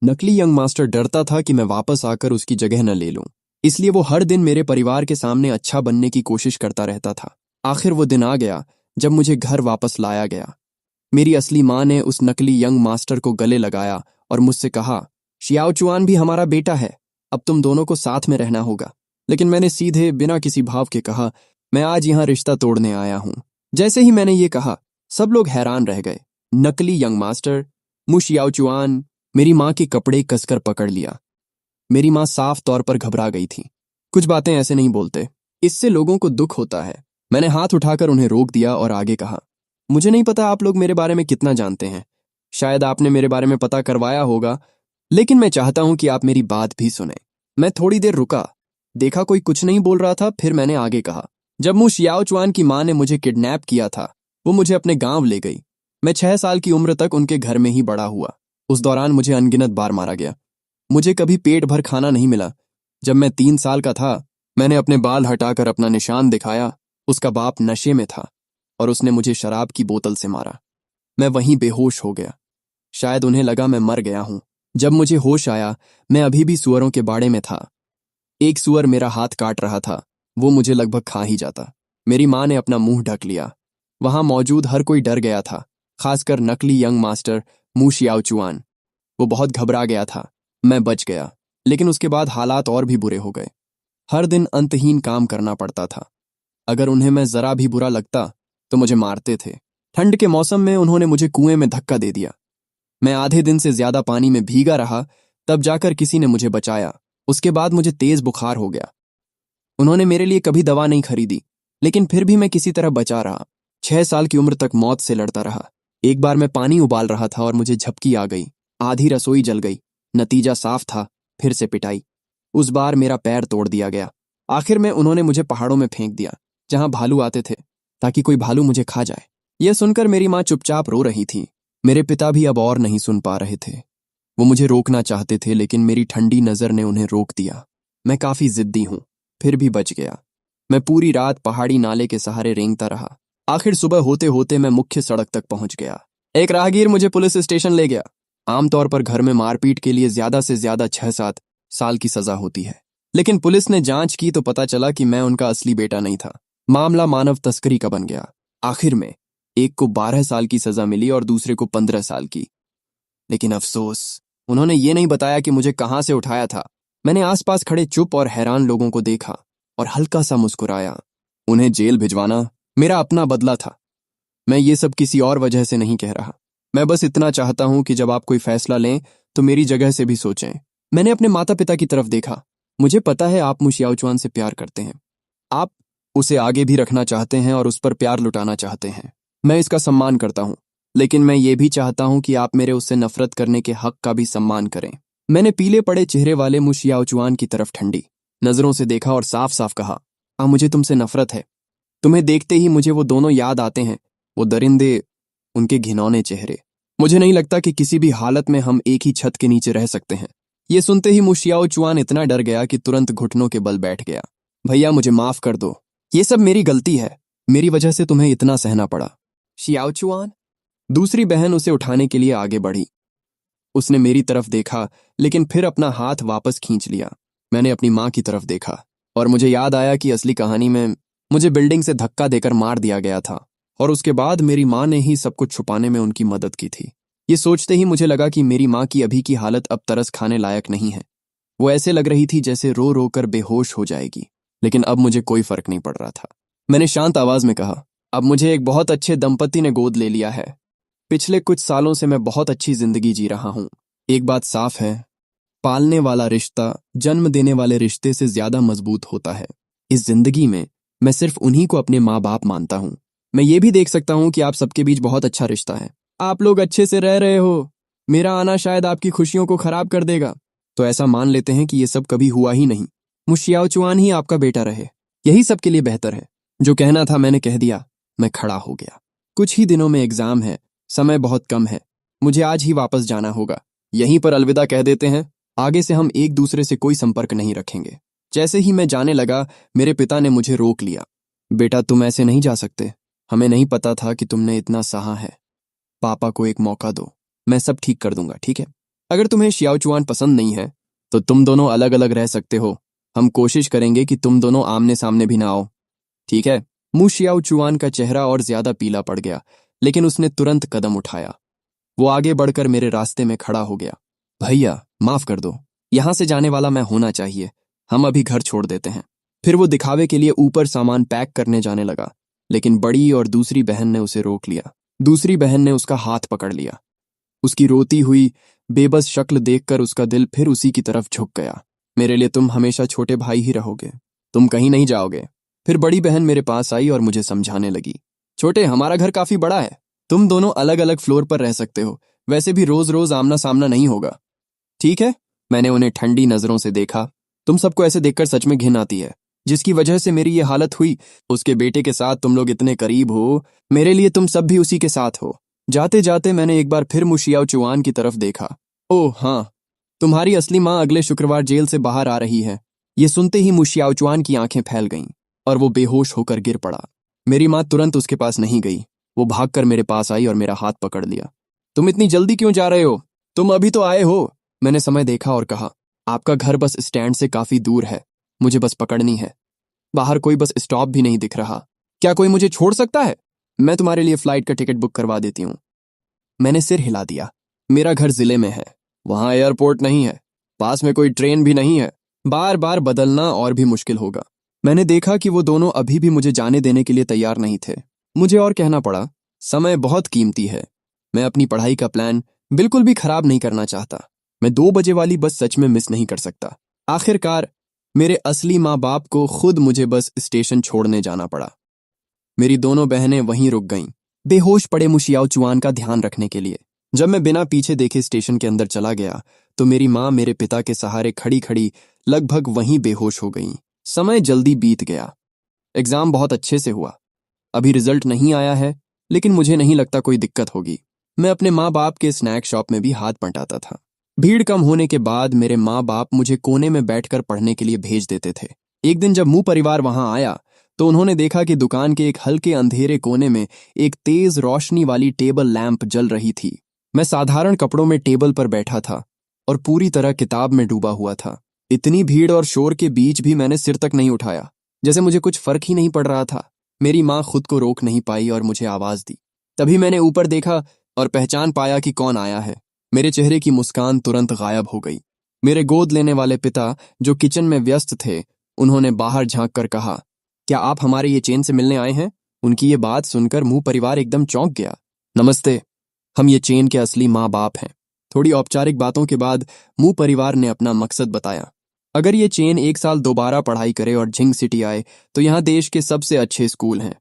नकली young master डरता था कि मैं वापस आकर उसकी जगह न ले लूं, इसलिए वो हर दिन मेरे परिवार के सामने अच्छा बनने की कोशिश करता रहता था। आखिर वो दिन आ गया जब मुझे घर वापस लाया गया। मेरी असली माँ ने उस नकली यंग मास्टर को गले लगाया और मुझसे कहा, शियाओ चुआन भी हमारा बेटा है, अब तुम दोनों को साथ में रहना होगा। लेकिन मैंने सीधे बिना किसी भाव के कहा, मैं आज यहाँ रिश्ता तोड़ने आया हूँ। जैसे ही मैंने ये कहा, सब लोग हैरान रह गए। नकली यंग मास्टर, मु शियाओ चुआन, मेरी माँ के कपड़े कसकर पकड़ लिया। मेरी माँ साफ तौर पर घबरा गई थी। कुछ बातें ऐसे नहीं बोलते, इससे लोगों को दुख होता है। मैंने हाथ उठाकर उन्हें रोक दिया और आगे कहा, मुझे नहीं पता आप लोग मेरे बारे में कितना जानते हैं, शायद आपने मेरे बारे में पता करवाया होगा, लेकिन मैं चाहता हूं कि आप मेरी बात भी सुने। मैं थोड़ी देर रुका, देखा कोई कुछ नहीं बोल रहा था, फिर मैंने आगे कहा, जब मु शियाओ चुआन की माँ ने मुझे किडनैप किया था, वो मुझे अपने गांव ले गई। मैं 6 साल की उम्र तक उनके घर में ही बड़ा हुआ। उस दौरान मुझे अनगिनत बार मारा गया। मुझे कभी पेट भर खाना नहीं मिला। जब मैं 3 साल का था, मैंने अपने बाल हटाकर अपना निशान दिखाया। उसका बाप नशे में था और उसने मुझे शराब की बोतल से मारा। मैं वहीं बेहोश हो गया। शायद उन्हें लगा मैं मर गया हूं। जब मुझे होश आया, मैं अभी भी सुअरों के बाड़े में था। एक सुअर मेरा हाथ काट रहा था, वो मुझे लगभग खा ही जाता। मेरी माँ ने अपना मुंह ढक लिया। वहां मौजूद हर कोई डर गया था, खासकर नकली यंग मास्टर मु शियाओ चुआन। वो बहुत घबरा गया था। मैं बच गया, लेकिन उसके बाद हालात और भी बुरे हो गए। हर दिन अंतहीन काम करना पड़ता था। अगर उन्हें मैं जरा भी बुरा लगता तो मुझे मारते थे। ठंड के मौसम में उन्होंने मुझे कुएं में धक्का दे दिया। मैं आधे दिन से ज्यादा पानी में भीगा रहा, तब जाकर किसी ने मुझे बचाया। उसके बाद मुझे तेज बुखार हो गया। उन्होंने मेरे लिए कभी दवा नहीं खरीदी, लेकिन फिर भी मैं किसी तरह बचा रहा। 6 साल की उम्र तक मौत से लड़ता रहा। एक बार मैं पानी उबाल रहा था और मुझे झपकी आ गई। आधी रसोई जल गई। नतीजा साफ था, फिर से पिटाई। उस बार मेरा पैर तोड़ दिया गया। आखिर में उन्होंने मुझे पहाड़ों में फेंक दिया, जहां भालू आते थे, ताकि कोई भालू मुझे खा जाए। यह सुनकर मेरी माँ चुपचाप रो रही थी। मेरे पिता भी अब और नहीं सुन पा रहे थे। वो मुझे रोकना चाहते थे, लेकिन मेरी ठंडी नजर ने उन्हें रोक दिया। मैं काफी जिद्दी हूं, फिर भी बच गया। मैं पूरी रात पहाड़ी नाले के सहारे रेंगता रहा। आखिर सुबह होते होते मैं मुख्य सड़क तक पहुंच गया। एक राहगीर मुझे पुलिस स्टेशन ले गया। आमतौर पर घर में मारपीट के लिए ज्यादा से ज्यादा 6-7 साल की सजा होती है, लेकिन पुलिस ने जांच की तो पता चला कि मैं उनका असली बेटा नहीं था। मामला मानव तस्करी का बन गया। आखिर में एक को 12 साल की सजा मिली और दूसरे को 15 साल की। लेकिन अफसोस, उन्होंने ये नहीं बताया कि मुझे कहां से उठाया था। मैंने आसपास खड़े चुप और हैरान लोगों को देखा और हल्का सा मुस्कुराया। उन्हें जेल भिजवाना मेरा अपना बदला था। मैं ये सब किसी और वजह से नहीं कह रहा। मैं बस इतना चाहता हूं कि जब आप कोई फैसला लें तो मेरी जगह से भी सोचें। मैंने अपने माता पिता की तरफ देखा। मुझे पता है आप मु शियाओ चुआन से प्यार करते हैं। आप उसे आगे भी रखना चाहते हैं और उस पर प्यार लुटाना चाहते हैं। मैं इसका सम्मान करता हूं, लेकिन मैं ये भी चाहता हूं कि आप मेरे उससे नफरत करने के हक का भी सम्मान करें। मैंने पीले पड़े चेहरे वाले मु शियाओ चुआन की तरफ ठंडी नजरों से देखा और साफ साफ कहा, मुझे तुमसे नफरत है। तुम्हें देखते ही मुझे वो दोनों याद आते हैं, वो दरिंदे, उनके घिनौने चेहरे। मुझे नहीं लगता कि किसी भी हालत में हम एक ही छत के नीचे रह सकते हैं। ये सुनते ही मु शियाओ चुआन इतना डर गया कि तुरंत घुटनों के बल बैठ गया। भैया, मुझे माफ कर दो। ये सब मेरी गलती है। मेरी वजह से तुम्हें इतना सहना पड़ा। शियाओ चुआन। दूसरी बहन उसे उठाने के लिए आगे बढ़ी। उसने मेरी तरफ देखा, लेकिन फिर अपना हाथ वापस खींच लिया। मैंने अपनी माँ की तरफ देखा और मुझे याद आया कि असली कहानी में मुझे बिल्डिंग से धक्का देकर मार दिया गया था और उसके बाद मेरी माँ ने ही सब कुछ छुपाने में उनकी मदद की थी। ये सोचते ही मुझे लगा कि मेरी माँ की अभी की हालत अब तरस खाने लायक नहीं है। वो ऐसे लग रही थी जैसे रो रो कर बेहोश हो जाएगी, लेकिन अब मुझे कोई फर्क नहीं पड़ रहा था। मैंने शांत आवाज में कहा, अब मुझे एक बहुत अच्छे दंपति ने गोद ले लिया है। पिछले कुछ सालों से मैं बहुत अच्छी जिंदगी जी रहा हूं। एक बात साफ है, पालने वाला रिश्ता जन्म देने वाले रिश्ते से ज्यादा मजबूत होता है। इस जिंदगी में मैं सिर्फ उन्हीं को अपने माँ बाप मानता हूँ। मैं ये भी देख सकता हूँ कि आप सबके बीच बहुत अच्छा रिश्ता है। आप लोग अच्छे से रह रहे हो। मेरा आना शायद आपकी खुशियों को खराब कर देगा, तो ऐसा मान लेते हैं कि ये सब कभी हुआ ही नहीं। मु शियाओ चुआन ही आपका बेटा रहे, यही सबके लिए बेहतर है। जो कहना था मैंने कह दिया। मैं खड़ा हो गया। कुछ ही दिनों में एग्जाम है, समय बहुत कम है। मुझे आज ही वापस जाना होगा। यहीं पर अलविदा कह देते हैं। आगे से हम एक दूसरे से कोई संपर्क नहीं रखेंगे। जैसे ही मैं जाने लगा, मेरे पिता ने मुझे रोक लिया। बेटा, तुम ऐसे नहीं जा सकते। हमें नहीं पता था कि तुमने इतना सहा है। पापा को एक मौका दो, मैं सब ठीक कर दूंगा, ठीक है? अगर तुम्हें शियाओचुआन पसंद नहीं है तो तुम दोनों अलग अलग रह सकते हो। हम कोशिश करेंगे कि तुम दोनों आमने सामने भी ना आओ, ठीक है? मु शियाओचुआन का चेहरा और ज्यादा पीला पड़ गया, लेकिन उसने तुरंत कदम उठाया। वो आगे बढ़कर मेरे रास्ते में खड़ा हो गया। भैया, माफ कर दो, यहां से जाने वाला मैं होना चाहिए। हम अभी घर छोड़ देते हैं। फिर वो दिखावे के लिए ऊपर सामान पैक करने जाने लगा, लेकिन बड़ी और दूसरी बहन ने उसे रोक लिया। दूसरी बहन ने उसका हाथ पकड़ लिया। उसकी रोती हुई बेबस शक्ल देखकर उसका दिल फिर उसी की तरफ झुक गया। मेरे लिए तुम हमेशा छोटे भाई ही रहोगे, तुम कहीं नहीं जाओगे। फिर बड़ी बहन मेरे पास आई और मुझे समझाने लगी, छोटे, हमारा घर काफी बड़ा है, तुम दोनों अलग अलग फ्लोर पर रह सकते हो। वैसे भी रोज रोज आमना सामना नहीं होगा, ठीक है? मैंने उन्हें ठंडी नजरों से देखा। तुम सबको ऐसे देखकर सच में घिन आती है। जिसकी वजह से मेरी ये हालत हुई, उसके बेटे के साथ तुम लोग इतने करीब हो, मेरे लिए तुम सब भी उसी के साथ हो। जाते जाते मैंने एक बार फिर मुशियाओचुआन की तरफ देखा। ओह हाँ, तुम्हारी असली माँ अगले शुक्रवार जेल से बाहर आ रही है। ये सुनते ही मुशियाओचुआन की आंखें फैल गईं और वो बेहोश होकर गिर पड़ा। मेरी माँ तुरंत उसके पास नहीं गई। वो भागकर मेरे पास आई और मेरा हाथ पकड़ लिया। तुम इतनी जल्दी क्यों जा रहे हो? तुम अभी तो आए हो। मैंने समय देखा और कहा, आपका घर बस स्टैंड से काफी दूर है, मुझे बस पकड़नी है। बाहर कोई बस स्टॉप भी नहीं दिख रहा। क्या कोई मुझे छोड़ सकता है? मैं तुम्हारे लिए फ्लाइट का टिकट बुक करवा देती हूँ। मैंने सिर हिला दिया। मेरा घर जिले में है, वहां एयरपोर्ट नहीं है, पास में कोई ट्रेन भी नहीं है। बार बार बदलना और भी मुश्किल होगा। मैंने देखा कि वो दोनों अभी भी मुझे जाने देने के लिए तैयार नहीं थे। मुझे और कहना पड़ा, समय बहुत कीमती है। मैं अपनी पढ़ाई का प्लान बिल्कुल भी खराब नहीं करना चाहता। मैं 2 बजे वाली बस सच में मिस नहीं कर सकता। आखिरकार मेरे असली माँ बाप को खुद मुझे बस स्टेशन छोड़ने जाना पड़ा। मेरी दोनों बहनें वहीं रुक गईं, बेहोश पड़े मुशियाओचुआन का ध्यान रखने के लिए। जब मैं बिना पीछे देखे स्टेशन के अंदर चला गया तो मेरी माँ मेरे पिता के सहारे खड़ी खड़ी लगभग वहीं बेहोश हो गईं। समय जल्दी बीत गया। एग्जाम बहुत अच्छे से हुआ। अभी रिजल्ट नहीं आया है, लेकिन मुझे नहीं लगता कोई दिक्कत होगी। मैं अपने माँ बाप के स्नैक शॉप में भी हाथ बंटाता था। भीड़ कम होने के बाद मेरे माँ बाप मुझे कोने में बैठकर पढ़ने के लिए भेज देते थे। एक दिन जब मुंह परिवार वहां आया तो उन्होंने देखा कि दुकान के एक हल्के अंधेरे कोने में एक तेज रोशनी वाली टेबल लैंप जल रही थी। मैं साधारण कपड़ों में टेबल पर बैठा था और पूरी तरह किताब में डूबा हुआ था। इतनी भीड़ और शोर के बीच भी मैंने सिर तक नहीं उठाया, जैसे मुझे कुछ फर्क ही नहीं पड़ रहा था। मेरी माँ खुद को रोक नहीं पाई और मुझे आवाज दी। तभी मैंने ऊपर देखा और पहचान पाया कि कौन आया है। मेरे चेहरे की मुस्कान तुरंत गायब हो गई। मेरे गोद लेने वाले पिता, जो किचन में व्यस्त थे, उन्होंने बाहर झांक कर कहा, क्या आप हमारे ये चेन से मिलने आए हैं? उनकी ये बात सुनकर मुंह परिवार एकदम चौंक गया। नमस्ते, हम ये चेन के असली माँ बाप हैं। थोड़ी औपचारिक बातों के बाद मुंह परिवार ने अपना मकसद बताया। अगर ये चेन 1 साल दोबारा पढ़ाई करे और झिंग सिटी आए तो यहाँ देश के सबसे अच्छे स्कूल हैं।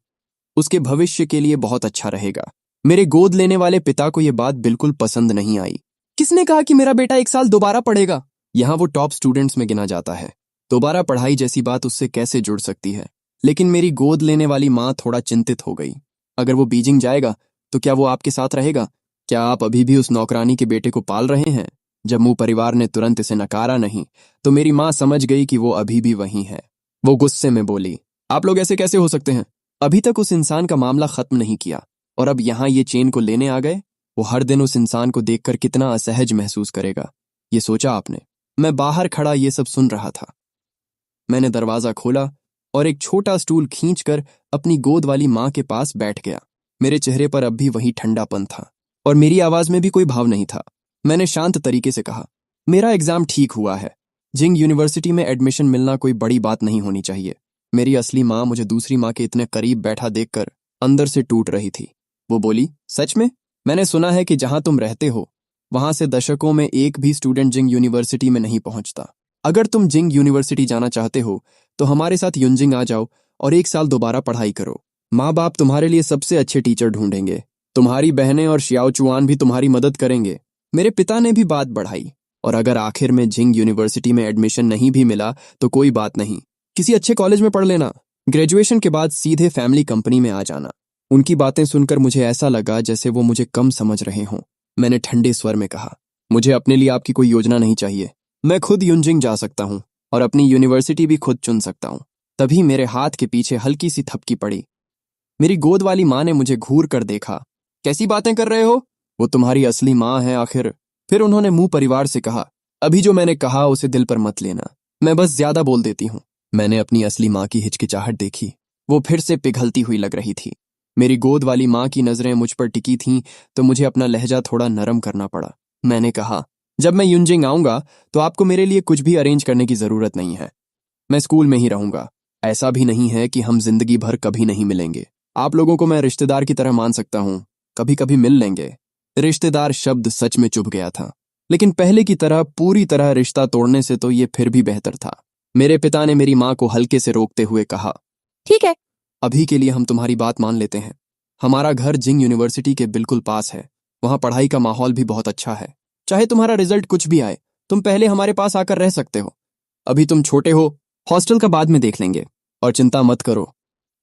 उसके भविष्य के लिए बहुत अच्छा रहेगा। मेरे गोद लेने वाले पिता को यह बात बिल्कुल पसंद नहीं आई। किसने कहा कि मेरा बेटा 1 साल दोबारा पढ़ेगा? यहाँ वो टॉप स्टूडेंट्स में गिना जाता है। दोबारा पढ़ाई जैसी बात उससे कैसे जुड़ सकती है? लेकिन मेरी गोद लेने वाली माँ थोड़ा चिंतित हो गई। अगर वो बीजिंग जाएगा तो क्या वो आपके साथ रहेगा? क्या आप अभी भी उस नौकरानी के बेटे को पाल रहे हैं? जब मुंह परिवार ने तुरंत इसे नकारा नहीं तो मेरी माँ समझ गई कि वो अभी भी वहीं है। वो गुस्से में बोली, आप लोग ऐसे कैसे हो सकते हैं? अभी तक उस इंसान का मामला खत्म नहीं किया और अब यहाँ ये चेन को लेने आ गए। वो हर दिन उस इंसान को देखकर कितना असहज महसूस करेगा, ये सोचा आपने? मैं बाहर खड़ा ये सब सुन रहा था। मैंने दरवाजा खोला और एक छोटा स्टूल खींचकर अपनी गोद वाली माँ के पास बैठ गया। मेरे चेहरे पर अब भी वही ठंडापन था और मेरी आवाज में भी कोई भाव नहीं था। मैंने शांत तरीके से कहा, मेरा एग्जाम ठीक हुआ है। जिंग यूनिवर्सिटी में एडमिशन मिलना कोई बड़ी बात नहीं होनी चाहिए। मेरी असली माँ मुझे दूसरी माँ के इतने करीब बैठा देखकर अंदर से टूट रही थी। वो बोली, सच में? मैंने सुना है कि जहां तुम रहते हो वहां से दशकों में एक भी स्टूडेंट जिंग यूनिवर्सिटी में नहीं पहुंचता। अगर तुम जिंग यूनिवर्सिटी जाना चाहते हो तो हमारे साथ युनजिंग आ जाओ और 1 साल दोबारा पढ़ाई करो। माँ बाप तुम्हारे लिए सबसे अच्छे टीचर ढूंढेंगे। तुम्हारी बहनें और शियाओचुआन भी तुम्हारी मदद करेंगे। मेरे पिता ने भी बात बढ़ाई, और अगर आखिर में जिंग यूनिवर्सिटी में एडमिशन नहीं भी मिला तो कोई बात नहीं, किसी अच्छे कॉलेज में पढ़ लेना। ग्रेजुएशन के बाद सीधे फैमिली कंपनी में आ जाना। उनकी बातें सुनकर मुझे ऐसा लगा जैसे वो मुझे कम समझ रहे हों। मैंने ठंडे स्वर में कहा, मुझे अपने लिए आपकी कोई योजना नहीं चाहिए। मैं खुद युनजिंग जा सकता हूँ और अपनी यूनिवर्सिटी भी खुद चुन सकता हूँ। तभी मेरे हाथ के पीछे हल्की सी थपकी पड़ी। मेरी गोद वाली माँ ने मुझे घूर कर देखा। कैसी बातें कर रहे हो? वो तुम्हारी असली माँ है आखिर। फिर उन्होंने मुंह परिवार से कहा, अभी जो मैंने कहा उसे दिल पर मत लेना, मैं बस ज्यादा बोल देती हूँ। मैंने अपनी असली माँ की हिचकिचाहट देखी। वो फिर से पिघलती हुई लग रही थी। मेरी गोद वाली माँ की नजरें मुझ पर टिकी थीं तो मुझे अपना लहजा थोड़ा नरम करना पड़ा। मैंने कहा, जब मैं यूनजिंग आऊंगा तो आपको मेरे लिए कुछ भी अरेंज करने की जरूरत नहीं है। मैं स्कूल में ही रहूंगा। ऐसा भी नहीं है कि हम जिंदगी भर कभी नहीं मिलेंगे। आप लोगों को मैं रिश्तेदार की तरह मान सकता हूँ, कभी कभी मिल लेंगे। रिश्तेदार शब्द सच में चुभ गया था, लेकिन पहले की तरह पूरी तरह रिश्ता तोड़ने से तो ये फिर भी बेहतर था। मेरे पिता ने मेरी माँ को हल्के से रोकते हुए कहा, ठीक है, अभी के लिए हम तुम्हारी बात मान लेते हैं। हमारा घर जिंग यूनिवर्सिटी के बिल्कुल पास है। वहां पढ़ाई का माहौल भी बहुत अच्छा है। चाहे तुम्हारा रिजल्ट कुछ भी आए, तुम पहले हमारे पास आकर रह सकते हो। अभी तुम छोटे हो, हॉस्टल का बाद में देख लेंगे। और चिंता मत करो,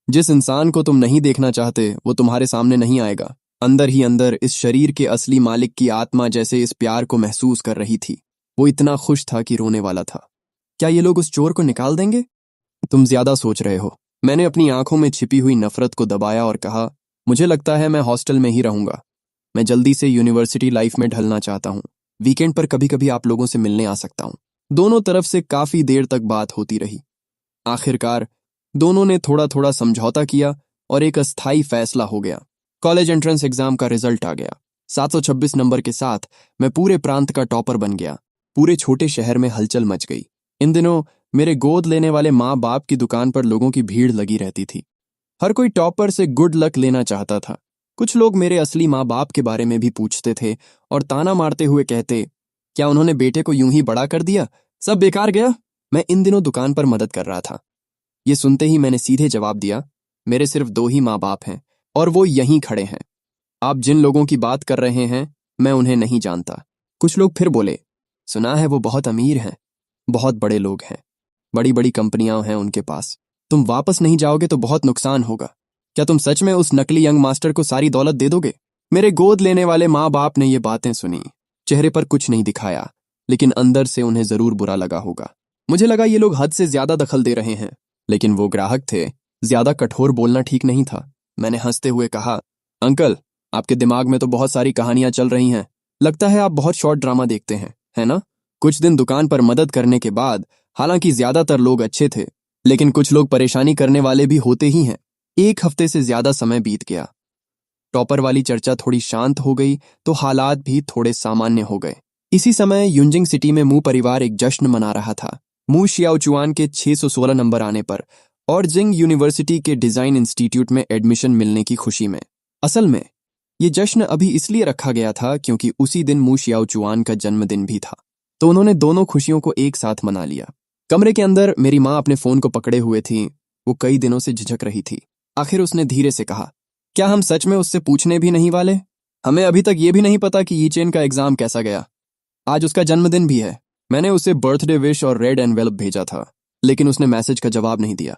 जिस इंसान को तुम नहीं देखना चाहते वो तुम्हारे सामने नहीं आएगा। अंदर ही अंदर इस शरीर के असली मालिक की आत्मा जैसे इस प्यार को महसूस कर रही थी। वो इतना खुश था कि रोने वाला था। क्या ये लोग उस चोर को निकाल देंगे? तुम ज्यादा सोच रहे हो। मैंने अपनी आंखों में छिपी हुई नफरत को दबाया और कहा, मुझे लगता है मैं हॉस्टल में ही रहूंगा। मैं जल्दी से यूनिवर्सिटी लाइफ में ढलना चाहता हूँ। वीकेंड पर कभी कभी आप लोगों से मिलने आ सकता हूँ। दोनों तरफ से काफी देर तक बात होती रही। आखिरकार दोनों ने थोड़ा थोड़ा समझौता किया और एक अस्थायी फैसला हो गया। कॉलेज एंट्रेंस एग्जाम का रिजल्ट आ गया। 726 नंबर के साथ मैं पूरे प्रांत का टॉपर बन गया। पूरे छोटे शहर में हलचल मच गई। इन दिनों मेरे गोद लेने वाले माँ बाप की दुकान पर लोगों की भीड़ लगी रहती थी। हर कोई टॉपर से गुड लक लेना चाहता था। कुछ लोग मेरे असली माँ बाप के बारे में भी पूछते थे और ताना मारते हुए कहते, क्या उन्होंने बेटे को यूं ही बड़ा कर दिया, सब बेकार गया। मैं इन दिनों दुकान पर मदद कर रहा था। ये सुनते ही मैंने सीधे जवाब दिया, मेरे सिर्फ 2 ही माँ बाप हैं और वो यहीं खड़े हैं। आप जिन लोगों की बात कर रहे हैं मैं उन्हें नहीं जानता। कुछ लोग फिर बोले, सुना है वो बहुत अमीर हैं, बहुत बड़े लोग हैं, बड़ी बड़ी कंपनियां हैं उनके पास। तुम वापस नहीं जाओगे तो बहुत नुकसान होगा। क्या तुम सच में उस नकली यंग मास्टर को सारी दौलत दे दोगे? मेरे गोद लेने वाले माँ बाप ने ये बातें सुनी। चेहरे पर कुछ नहीं दिखाया, लेकिन अंदर से उन्हें जरूर बुरा लगा होगा। मुझे लगा ये लोग हद से ज्यादा दखल दे रहे हैं, लेकिन वो ग्राहक थे, ज्यादा कठोर बोलना ठीक नहीं था। मैंने हंसते हुए कहा, अंकल, आपके दिमाग में तो बहुत सारी कहानियां चल रही हैं। लगता है आप बहुत शॉर्ट ड्रामा देखते हैं, है ना? कुछ दिन दुकान पर मदद करने के बाद, हालांकि ज्यादातर लोग अच्छे थे, लेकिन कुछ लोग परेशानी करने वाले भी होते ही हैं। 1 हफ्ते से ज्यादा समय बीत गया। टॉपर वाली चर्चा थोड़ी शांत हो गई तो हालात भी थोड़े सामान्य हो गए। इसी समय युंजिंग सिटी में मू परिवार एक जश्न मना रहा था। मू शियाओचुआन के 616 नंबर आने पर और जिंग यूनिवर्सिटी के डिजाइन इंस्टीट्यूट में एडमिशन मिलने की खुशी में। असल में ये जश्न अभी इसलिए रखा गया था क्योंकि उसी दिन मू शियाओचुआन का जन्मदिन भी था, तो उन्होंने दोनों खुशियों को एक साथ मना लिया। कमरे के अंदर मेरी माँ अपने फोन को पकड़े हुए थी। वो कई दिनों से झिझक रही थी। आखिर उसने धीरे से कहा, क्या हम सच में उससे पूछने भी नहीं वाले? हमें अभी तक ये भी नहीं पता कि यीचेन का एग्जाम कैसा गया। आज उसका जन्मदिन भी है। मैंने उसे बर्थडे विश और रेड एनवेलप भेजा था, लेकिन उसने मैसेज का जवाब नहीं दिया।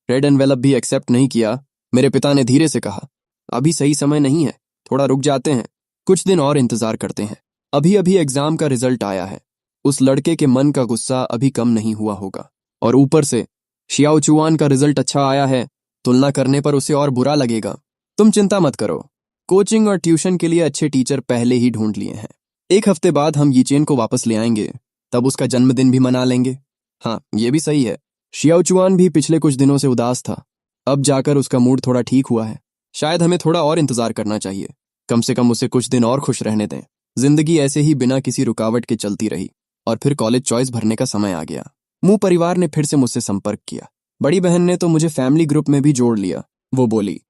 रेड एनवेलप भी एक्सेप्ट नहीं किया। मेरे पिता ने धीरे से कहा, अभी सही समय नहीं है, थोड़ा रुक जाते हैं, कुछ दिन और इंतजार करते हैं। अभी अभी एग्जाम का रिजल्ट आया है। उस लड़के के मन का गुस्सा अभी कम नहीं हुआ होगा, और ऊपर से शियाओचुआन का रिजल्ट अच्छा आया है, तुलना करने पर उसे और बुरा लगेगा। तुम चिंता मत करो, कोचिंग और ट्यूशन के लिए अच्छे टीचर पहले ही ढूंढ लिए हैं। 1 हफ्ते बाद हम यीचेन को वापस ले आएंगे, तब उसका जन्मदिन भी मना लेंगे। हाँ, ये भी सही है। शियाओचुआन भी पिछले कुछ दिनों से उदास था, अब जाकर उसका मूड थोड़ा ठीक हुआ है। शायद हमें थोड़ा और इंतजार करना चाहिए, कम से कम उसे कुछ दिन और खुश रहने दें। जिंदगी ऐसे ही बिना किसी रुकावट के चलती रही, और फिर कॉलेज चॉइस भरने का समय आ गया। मू परिवार ने फिर से मुझसे संपर्क किया। बड़ी बहन ने तो मुझे फैमिली ग्रुप में भी जोड़ लिया। वो बोली,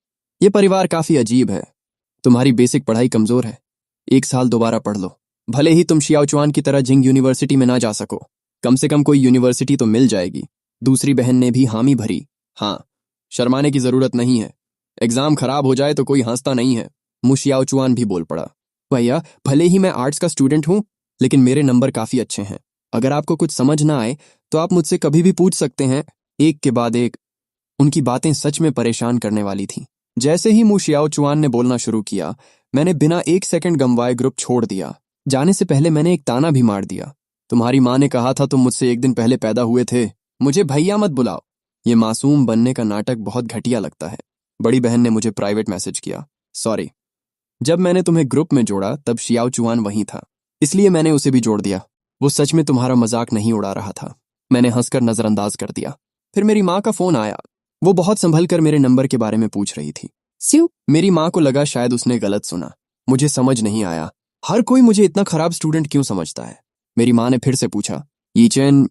ये परिवार काफी अजीब है। तुम्हारी बेसिक पढ़ाई कमजोर है, 1 साल दोबारा पढ़ लो। भले ही तुम शियाओचुआन की तरह जिंग यूनिवर्सिटी में ना जा सको, कम से कम कोई यूनिवर्सिटी तो मिल जाएगी। दूसरी बहन ने भी हामी भरी। हाँ, शर्माने की जरूरत नहीं है, एग्जाम खराब हो जाए तो कोई हंसता नहीं है। मू शियाओचुआन भी बोल पड़ा, भैया, भले ही मैं आर्ट्स का स्टूडेंट हूँ, लेकिन मेरे नंबर काफी अच्छे हैं। अगर आपको कुछ समझ ना आए तो आप मुझसे कभी भी पूछ सकते हैं। एक के बाद एक उनकी बातें सच में परेशान करने वाली थीं। जैसे ही मू शियाओचुआन ने बोलना शुरू किया, मैंने बिना 1 सेकंड गंवाए ग्रुप छोड़ दिया। जाने से पहले मैंने एक ताना भी मार दिया, तुम्हारी माँ ने कहा था तुम मुझसे 1 दिन पहले पैदा हुए थे, मुझे भैया मत बुलाओ। ये मासूम बनने का नाटक बहुत घटिया लगता है। बड़ी बहन ने मुझे प्राइवेट मैसेज किया, सॉरी। जब मैंने तुम्हें ग्रुप में जोड़ा तब शियाओचुआन वहीं था। इसलिए मैंने उसे भी जोड़ दिया। वो सच में तुम्हारा मजाक नहीं उड़ा रहा था। मैंने हंसकर नजरअंदाज कर दिया। फिर मेरी माँ का फोन आया। वो बहुत संभल कर मेरे नंबर के बारे में पूछ रही थी। स्यू, मेरी माँ को लगा शायद उसने गलत सुना। मुझे समझ नहीं आया, हर कोई मुझे इतना खराब स्टूडेंट क्यों समझता है। मेरी माँ ने फिर से पूछा, यीचेन,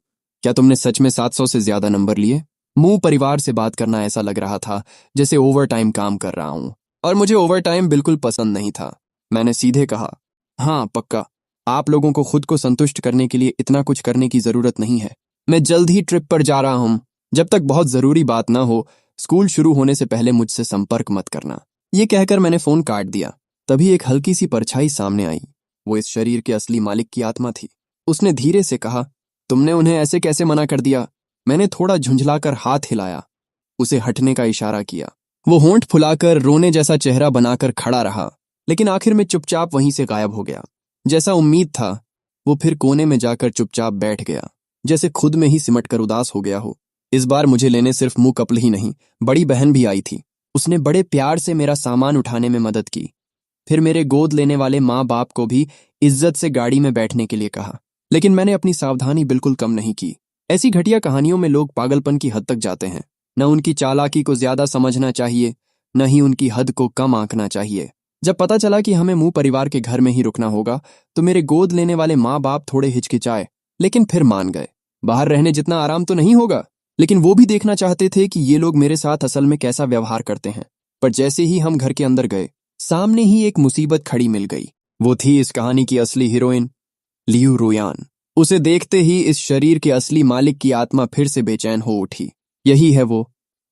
क्या तुमने सच में 700 से ज्यादा नंबर लिए? मुंह परिवार से बात करना ऐसा लग रहा था जैसे ओवर टाइम काम कर रहा हूं, और मुझे ओवर टाइम बिल्कुल पसंद नहीं था। मैंने सीधे कहा, हाँ पक्का। आप लोगों को खुद को संतुष्ट करने के लिए इतना कुछ करने की जरूरत नहीं है। मैं जल्द ही ट्रिप पर जा रहा हूं। जब तक बहुत जरूरी बात ना हो, स्कूल शुरू होने से पहले मुझसे संपर्क मत करना। ये कहकर मैंने फोन काट दिया। तभी एक हल्की सी परछाई सामने आई। वो इस शरीर के असली मालिक की आत्मा थी। उसने धीरे से कहा, तुमने उन्हें ऐसे कैसे मना कर दिया? मैंने थोड़ा झुंझलाकर हाथ हिलाया, उसे हटने का इशारा किया। वो होंठ फुलाकर रोने जैसा चेहरा बनाकर खड़ा रहा, लेकिन आखिर में चुपचाप वहीं से गायब हो गया। जैसा उम्मीद था, वो फिर कोने में जाकर चुपचाप बैठ गया, जैसे खुद में ही सिमट कर उदास हो गया हो। इस बार मुझे लेने सिर्फ मुंह कपल ही नहीं, बड़ी बहन भी आई थी। उसने बड़े प्यार से मेरा सामान उठाने में मदद की। फिर मेरे गोद लेने वाले माँ बाप को भी इज्जत से गाड़ी में बैठने के लिए कहा। लेकिन मैंने अपनी सावधानी बिल्कुल कम नहीं की। ऐसी घटिया कहानियों में लोग पागलपन की हद तक जाते हैं। न उनकी चालाकी को ज्यादा समझना चाहिए, न ही उनकी हद को कम आंकना चाहिए। जब पता चला कि हमें मुंह परिवार के घर में ही रुकना होगा, तो मेरे गोद लेने वाले माँ बाप थोड़े हिचकिचाए, लेकिन फिर मान गए। बाहर रहने जितना आराम तो नहीं होगा, लेकिन वो भी देखना चाहते थे कि ये लोग मेरे साथ असल में कैसा व्यवहार करते हैं। पर जैसे ही हम घर के अंदर गए, सामने ही एक मुसीबत खड़ी मिल गई। वो थी इस कहानी की असली हीरोइन, लियू रुयान। उसे देखते ही इस शरीर के असली मालिक की आत्मा फिर से बेचैन हो उठी। यही है वो।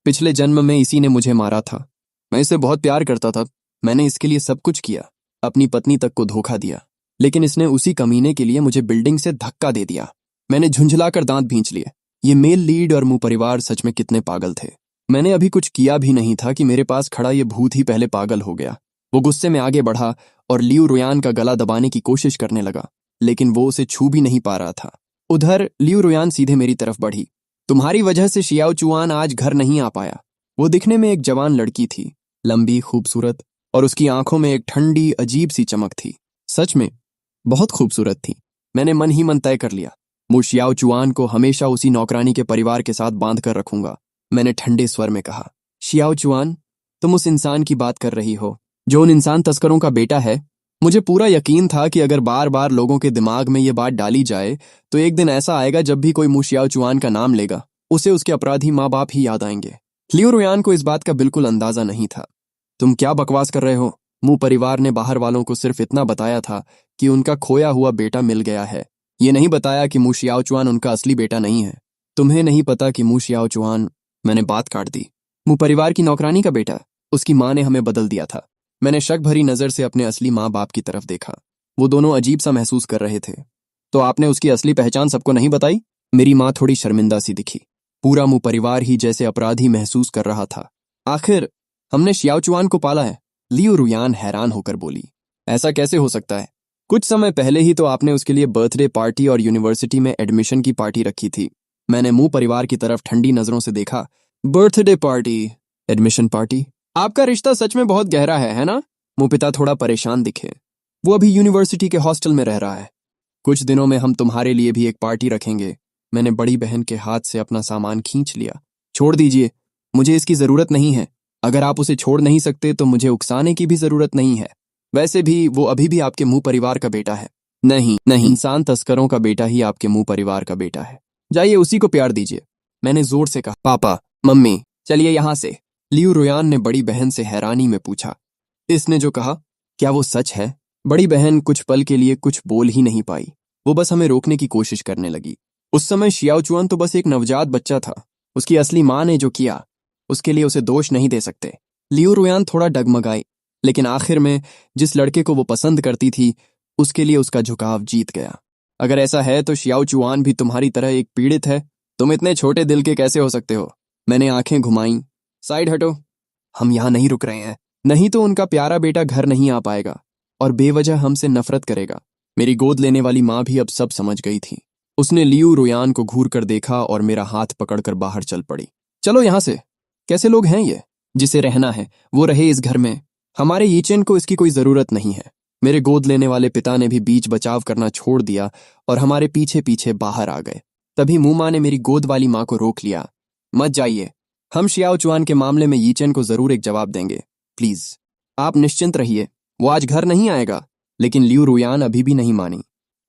पिछले जन्म में इसी ने मुझे मारा था। मैं इसे बहुत प्यार करता था। मैंने इसके लिए सब कुछ किया, अपनी पत्नी तक को धोखा दिया, लेकिन इसने उसी कमीने के लिए मुझे बिल्डिंग से धक्का दे दिया। मैंने झुंझलाकर दांत भींच लिए। ये मेल लीड और मुंह परिवार सच में कितने पागल थे। मैंने अभी कुछ किया भी नहीं था कि मेरे पास खड़ा ये भूत ही पहले पागल हो गया। वो गुस्से में आगे बढ़ा और लियू रुयान का गला दबाने की कोशिश करने लगा, लेकिन वो उसे छू भी नहीं पा रहा था। उधर लियू रुयान सीधे मेरी तरफ बढ़ी। तुम्हारी वजह से शियाओ चुआन आज घर नहीं आ पाया। वो दिखने में एक जवान लड़की थी, लंबी, खूबसूरत, और उसकी आंखों में एक ठंडी अजीब सी चमक थी। सच में बहुत खूबसूरत थी। मैंने मन ही मन तय कर लिया, मैं शियाओ चुआन को हमेशा उसी नौकरानी के परिवार के साथ बांध कर रखूंगा। मैंने ठंडे स्वर में कहा, शियाओ चुआन, तुम उस इंसान की बात कर रही हो जो उन इंसान तस्करों का बेटा है? मुझे पूरा यकीन था कि अगर बार बार लोगों के दिमाग में ये बात डाली जाए, तो एक दिन ऐसा आएगा जब भी कोई शियाओ चुआन का नाम लेगा, उसे उसके अपराधी माँ बाप ही याद आएंगे। लियू रुयान को इस बात का बिल्कुल अंदाजा नहीं था। तुम क्या बकवास कर रहे हो? मुंह परिवार ने बाहर वालों को सिर्फ इतना बताया था कि उनका खोया हुआ बेटा मिल गया है। ये नहीं बताया कि शियाओ चुआन उनका असली बेटा नहीं है। तुम्हें नहीं पता कि शियाओ चुआन, मैंने बात काट दी, मुंह परिवार की नौकरानी का बेटा। उसकी माँ ने हमें बदल दिया था। मैंने शक भरी नजर से अपने असली माँ बाप की तरफ देखा। वो दोनों अजीब सा महसूस कर रहे थे। तो आपने उसकी असली पहचान सबको नहीं बताई? मेरी माँ थोड़ी शर्मिंदा सी दिखी। पूरा मुंह परिवार ही जैसे अपराधी महसूस कर रहा था। आखिर हमने शियाओ चुआन को पाला है। लियू रुयान हैरान होकर बोली, ऐसा कैसे हो सकता है? कुछ समय पहले ही तो आपने उसके लिए बर्थडे पार्टी और यूनिवर्सिटी में एडमिशन की पार्टी रखी थी। मैंने मुंह परिवार की तरफ ठंडी नजरों से देखा। Birthday party, admission party? आपका रिश्ता सच में बहुत गहरा है ना? मुंह पिता थोड़ा परेशान दिखे। वो अभी यूनिवर्सिटी के हॉस्टल में रह रहा है। कुछ दिनों में हम तुम्हारे लिए भी एक पार्टी रखेंगे। मैंने बड़ी बहन के हाथ से अपना सामान खींच लिया। छोड़ दीजिए, मुझे इसकी जरूरत नहीं है। अगर आप उसे छोड़ नहीं सकते तो मुझे उकसाने की भी जरूरत नहीं है। वैसे भी वो अभी भी आपके मुंह परिवार का बेटा है। नहीं नहीं, इंसान तस्करों का बेटा ही आपके मुंह परिवार का बेटा है। जाइए उसी को प्यार दीजिए। मैंने जोर से कहा, पापा, मम्मी, चलिए यहां से। लियू रुयान ने बड़ी बहन से हैरानी में पूछा, इसने जो कहा क्या वो सच है? बड़ी बहन कुछ पल के लिए कुछ बोल ही नहीं पाई। वो बस हमें रोकने की कोशिश करने लगी। उस समय शियाओ चुआन तो बस एक नवजात बच्चा था। उसकी असली माँ ने जो किया, उसके लिए उसे दोष नहीं दे सकते। लियू रुयान थोड़ा डगमगाई, लेकिन आखिर में जिस लड़के को वो पसंद करती थी, उसके लिए उसका झुकाव जीत गया। अगर ऐसा है तो शियाओ चुआन भी तुम्हारी तरह एक पीड़ित है। तुम इतने छोटे दिल के कैसे हो सकते हो? मैंने आंखें घुमाई। साइड हटो, हम यहाँ नहीं रुक रहे हैं। नहीं तो उनका प्यारा बेटा घर नहीं आ पाएगा और बेवजह हमसे नफरत करेगा। मेरी गोद लेने वाली माँ भी अब सब समझ गई थी। उसने लियू रुयान को घूर कर देखा और मेरा हाथ पकड़कर बाहर चल पड़ी। चलो यहाँ से। कैसे लोग हैं ये? जिसे रहना है वो रहे इस घर में। हमारे यीचेन को इसकी कोई जरूरत नहीं है। मेरे गोद लेने वाले पिता ने भी बीच बचाव करना छोड़ दिया और हमारे पीछे पीछे बाहर आ गए। तभी मूमा ने मेरी गोद वाली माँ को रोक लिया। मत जाइए, हम शियाओ चुआन के मामले में यीचेन को जरूर एक जवाब देंगे। प्लीज, आप निश्चिंत रहिए, वो आज घर नहीं आएगा। लेकिन लियू रुयान अभी भी नहीं मानी।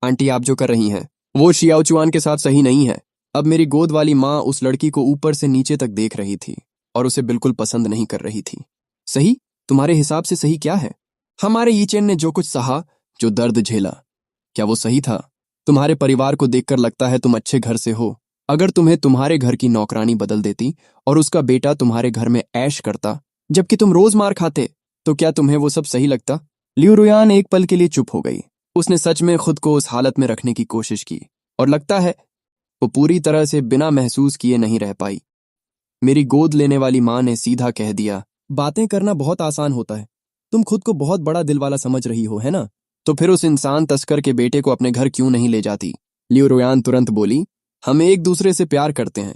आंटी, आप जो कर रही हैं वो शियाओ चुआन के साथ सही नहीं है। अब मेरी गोद वाली माँ उस लड़की को ऊपर से नीचे तक देख रही थी और उसे बिल्कुल पसंद नहीं कर रही थी। सही? तुम्हारे हिसाब से सही क्या है? हमारे यीचेन ने जो कुछ सहा, जो दर्द झेला, क्या वो सही था? तुम्हारे परिवार को देखकर लगता है तुम अच्छे घर से हो। अगर तुम्हें तुम्हारे घर की नौकरानी बदल देती और उसका बेटा तुम्हारे घर में ऐश करता जबकि तुम रोज मार खाते, तो क्या तुम्हें वो सब सही लगता? लियू रुयान एक पल के लिए चुप हो गई। उसने सच में खुद को उस हालत में रखने की कोशिश की और लगता है वो पूरी तरह से बिना महसूस किए नहीं रह पाई। मेरी गोद लेने वाली माँ ने सीधा कह दिया, बातें करना बहुत आसान होता है, तुम खुद को बहुत बड़ा दिल वाला समझ रही हो, है ना? तो फिर उस इंसान तस्कर के बेटे को अपने घर क्यों नहीं ले जाती? लियू रुयान तुरंत बोली, हम एक दूसरे से प्यार करते हैं,